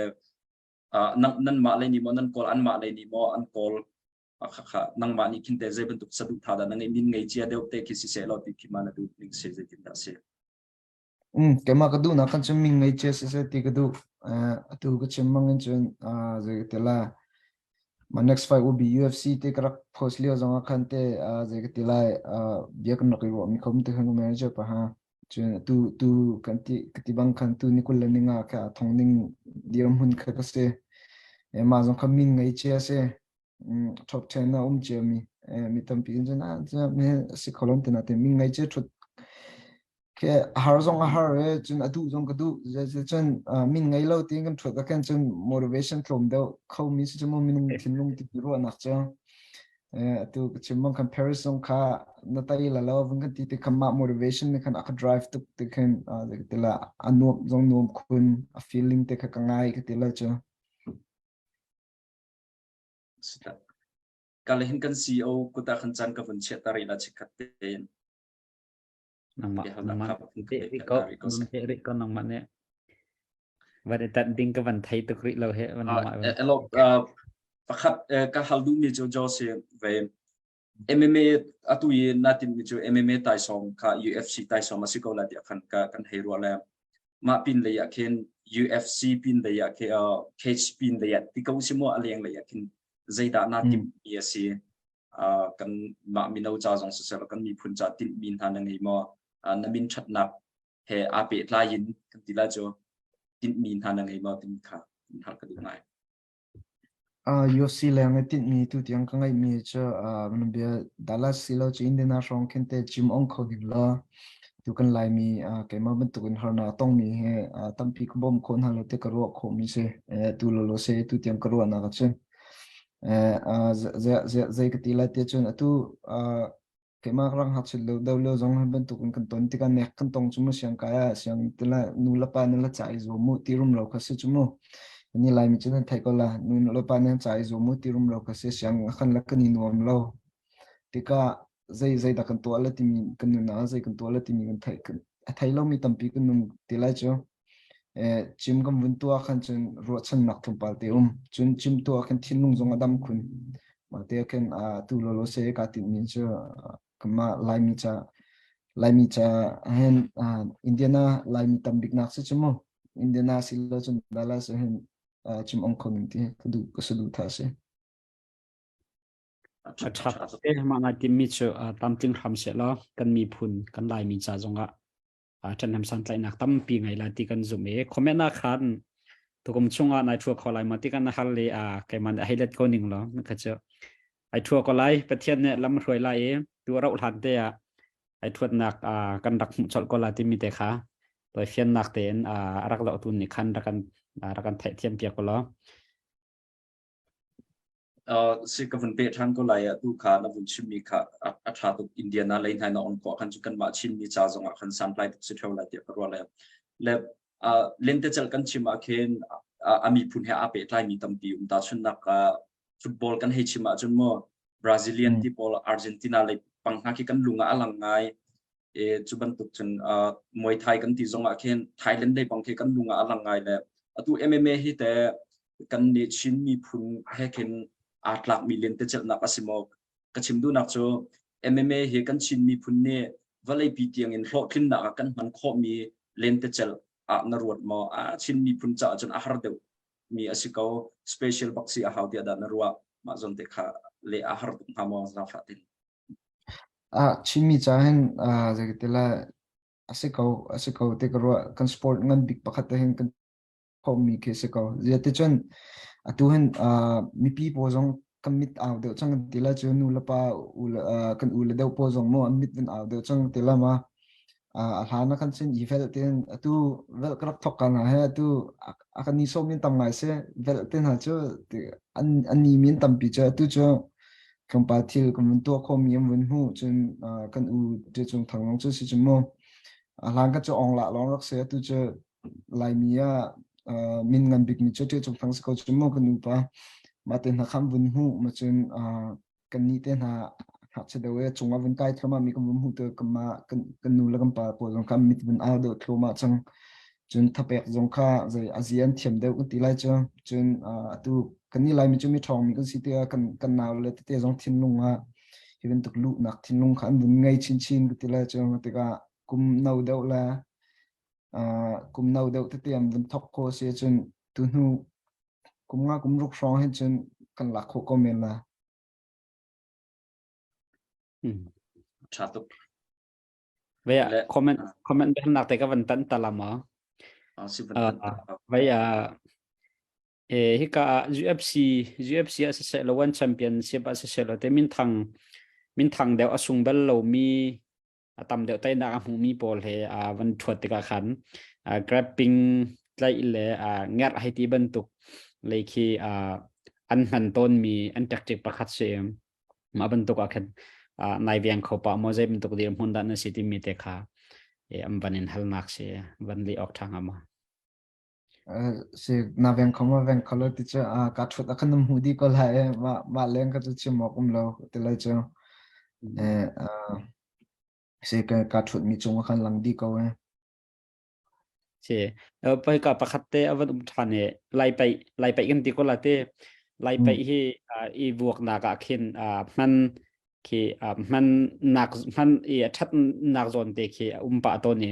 Speaker 2: nan ma le ni mo nan kol an ma le ni mo an kol kha nang ma ni kin te je bentuk sadu thada nang min ngai chia deu te ki si se lo ti ki ma na du ning se je tin da se
Speaker 3: ke ma ka du na kan chum ming ngai che se ti ka du atu ka chim mang chen ze tela my next fight will be UFC te karak firstly zonga khante je ke tilai biak no ki mi khom te hang manager pa ha chen tu kanti bang khan tu ni kul ninga ka thongning diam hun kha ka se ma zong khamin ngai che se top 10 na che mi tam pi jana ja me si kholom te na te mi ngai che thut ke har zong har chun adu zong ka du je chen min ngai lo ting kan thut ka kan chen motivation from do khau mi si mo min thinlung ti ro nak cha tu chimong comparison kha na tai la lo vang kan ti te kama motivation ne kan aka drive tu te kan te la anop zong nom khun a feeling te ka kangai ka te la cha
Speaker 2: kalehin kan CEO kuta khan chan ka vun che tari la chikat te
Speaker 1: nang ma ri ko nang ma ne và để tận đinh cái vấn thấy tôi nghĩ lâu hết vấn
Speaker 2: pakhat ka haldu mi jo se ve MMA atui natin mi jo MMA tai som ka UFC tai som asiko la dia khan ka kan hero la ma pin le ya khen UFC pin le ya ke cage pin le ya ti ko simo aleng le ya khin zaida na tim ya si kan ma mi no cha jong se kan mi phun cha tin min han ngai mo na min that nak he ape tla yin kan ti la jo tin min han ngai ma tin kha hal ka du ngai
Speaker 3: yo si lang tin mi tu tiang ka ngai mi cha man bia Dallas silo chi Indiana rong kente chim ong kho gi la tu kan lai mi ke ma ban tu kan harna tong mi he tampi ko bom khon halo te ka ro kho mi se tu lo se tu tiang ka ro na ka chen zai ka ti la te chen tu ke ma rang hat sil lo do lo zong ban tu kan ton ti kan nek kan tong chu mo siang ka ya siang te la nu la pa ne la chai zo mu ti rum lo ka se chu mo ni lai mi chen thai ko la nu lo pa ne chai zo mu ti rum lo ka se siang khan la kan ni nom lo tika zai da kan to la ti mi kan nu na zai kan to la ti mi kan thai lo mi tampi kan nu ti la cho chim kam vun tua khan chen ro chan nak thum pal te chun chim tua khan thin lung zong adam khun ma te khan tu lo se ka ti min cho kama lai mi cha hen Indiana lai mi tam big nak se chmo Indiana silo chun dala se hen chim ong khon ti ka su du tha se
Speaker 1: mà ngay tìm mi cho tam tiếng ham sẽ lo cần mi phun cần lại mi cha zonga chân ham san lại nak tam pi ngày là ti cần zoom e comment na khan tu kom chunga nai thua kholai ma ti kan hal le cái man highlight ko ning lo na kha ai thua ko lai pathian ne lam roi lai e tu rau han te ai thuat nak kan dak chol ko la ti mi te kha toi fian nak ten rak lo tu ni khan rakan thai thiam pia ko lo
Speaker 2: si ka vun pe than ko lai tu kha na vun chim mi kha a tha tu Indiana lein hai na on ko khan chu kan ma chin mi cha zonga khan san plai tu theu la te ro la le lente chal kan chima khen ami phun he a pe tlai mi tam pi ta chun nak football kan he chima chun mo Brazilian people Argentina le pang ha ki kan lunga alang ngai e chuban tuk chun Muay Thai kan ti zonga khen Thailand le pang ke kan lunga alang ngai le atu MMA hi te kan ni chin mi phun he khen 8 lakh million te chel na kasimo kachim du nak cho MMA he kan chin mi phun ne valai pi tiang in hlo thin na kan man kho mi len te chel na ruat mo chin mi phun cha chon a har de mi asiko special boxi a how dia da na ruwa ma zon te kha le a har tum ha mo za fatin
Speaker 3: chimi cha hen zakitela asiko te ka ro kan sport ngan big pakhat hen kan khom mi ke se ko zete chon atu hen mi pi po jong commit out de chang tila chu nu la pa kan ul de po jong mo mit den out de chang tila ma hana kan chen evel ten atu vel krap thok kan ha atu akani so min tam ngai se vel ten ha chu an ni min tam pi cha tu chu compatil kan to khom yem wen hu chen kan u de chung thang long chu si chu mo lang ka chu ong la long rak se tu chu lai mia min ngan big mi chu chung thang se ko chu mo kan u pa mà tên là khám vun hu mà chân cần ni tên là học sẽ đâu ấy chúng ta vun cái thằng mà mình cũng vun hu từ cầm mà cần nu là cầm pa po giống khám mit vun ao được thua mà chân chân tháp bẹt giống kha rồi ASEAN thiểm đâu cũng tỷ lệ cho chân tu cần ni lại mình chung mi thòng mình cũng xí tiêu cần nào là tiêu giống thiên lung thì bên tục lụ nặc thiên lung khán vun ngay chín chín cái tỷ lệ cho mà tiêu cùng nào đâu là cùng nào đâu tiêu tiệm vun thóc cô sẽ chân tu nu cũng ngã cũng rút xong hết chân cần lạc hộ comment là
Speaker 2: cha tu
Speaker 1: vậy comment bên nào tới cái vấn tận ta làm mà
Speaker 2: si van
Speaker 1: vậy hi ka UFC sẽ là one championship sẽ là thế min thằng đều asung bel lo mi tam đều tay na mu mi bol he van thuat ka khan grabbing lại le ngat hai ti ban tuk lấy khi an han ton mi an tactic pakhat se ma ban tuk akhan nai viang kho pa mo zem tuk dir mun dan city mi te kha e am banin hal nak se van li ok thang ama
Speaker 3: se na ven khoma ven color teacher ka thut akhan nam hudi ko la ma leng ka chu mo kum lo te lai chu se ka thut mi chung khan lang di ko
Speaker 1: se pai ka pakhat te avan thane lai pai kan ti ko la te lai pai hi i buak na ka khin man ki man nak man i that nak zon te ki pa to ni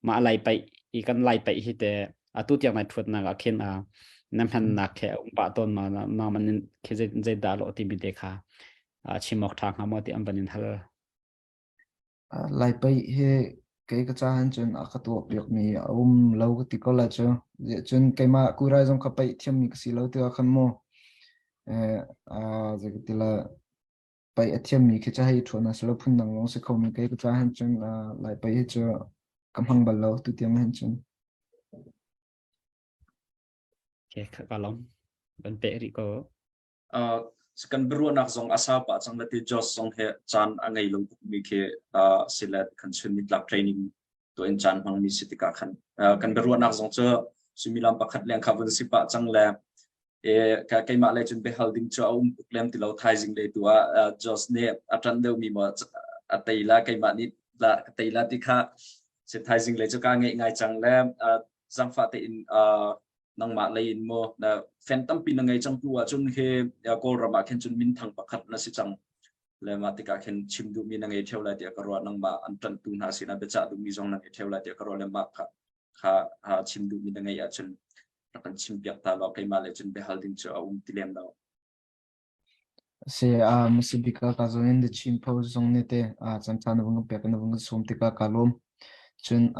Speaker 1: ma lai pai i kan lai pai hi te atu tiang nai thut na ka khin nam han nak ke pa ton ma man ke je da lo ti bi te kha chimok thang ha mo ti am banin hal
Speaker 3: lai pai he cái cha han chun a ka to piak mi lo ti ko la cho je chun ke ma ku rai jong ka pai thiam mi si lo te khan mo je ti la pai thiam mi ke cha hi thona slo phun nang long se khom ke cha han chun lai pai cho kam hang bal lo tu tiam han chun
Speaker 1: ke ka long ban pe ri ko
Speaker 2: kan beruan nak zong asa pa chang lati jos zong he chan angai long mi ke silat kan chun mit lak training to en chan mang mi sitika kan beruan nak zong cho sumilam pakhat leng khavan sipa chang la ka kai ma le chun be holding cho klem ti lo thai jing le tua jos ne atran deu mi mo ataila kai ma ni la ataila ti kha se thai jing le cho ka ngai chang la jang fa te in nang ma le in mo na phantom pin ngai chang tu chun he ko rama khen chun min thang pakhat na si chang le ma ti ka khen chim du mi ngai theu la ti ka ro nang ma an tran tu na si na be cha du mi jong nang theu la ti ka ro le ma kha chim du mi ngai a chun kan chim piak ta lo kai ma le chun be holding cho ti lem lo
Speaker 3: se musibika ka zo in de chim po zong ne te chan chan bung pe kan bung som ti ka kalom chun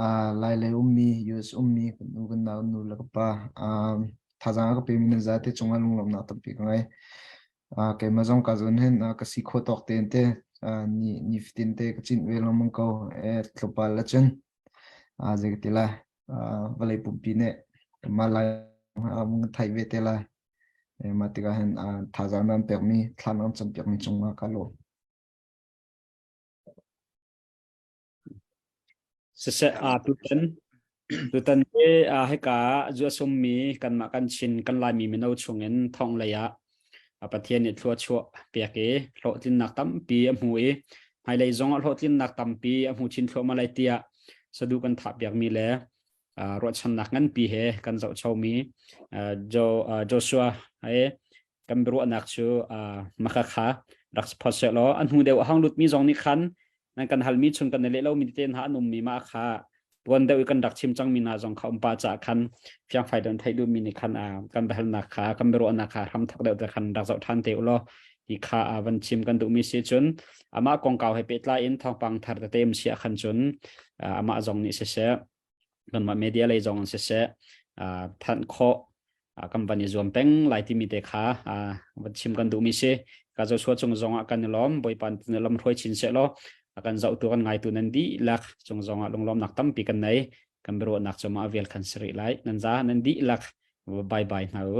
Speaker 3: lai lai mi use mi nu gan na nu la pa thajang ka pe min za te chunga lung lom na tam pi ngai ke ma jong ka zon hen ka si kho tok ten te ni 15 te ka chin we lom ko tlopa la chen je ti la valai pu pi ne ma lai mung thai ve te la mà tiga hen thazang nam permi thanam cham permi chunga kalo
Speaker 1: se tu tan ke he ka ju som mi kan ma kan chin kan lai mi me no chungen thong la ya pathian ni thua chu pe ke lo tin nak tam pi amui hai lai zong lo tin nak tam pi amu chin thua ma lai tia sadu kan tha piak mi le ro chan nak ngan pi he kan zau chau mi Joshua ai kan bro nak chu makha kha rak phose lo an hu deu hang lut mi zong ni khan nan kan hal mi chun kan le lo mi ten ha num mi ma kha pon deu kan dak chim chang mi na zong kha pa cha khan fyang phai don thai du mi ni khan kan behal na kha kan bro na kha ram thak deu ta khan dak zau than teu lo hi kha van chim kan du mi se chun ama kong kaw he petla in thong pang thar ta tem sia khan chun ama zong ni se kan ma media le zong se than kho company zom peng lai ti mi te kha wat chim kan du mi se ka zo so chung zonga kan lom boi pan lom throi chin se lo akan zau tu kan ngai tu nan di lak chung zonga long lom nak tam pi kan nei kan bro nak choma vel kan sri lai nan za nan di lak bye bye now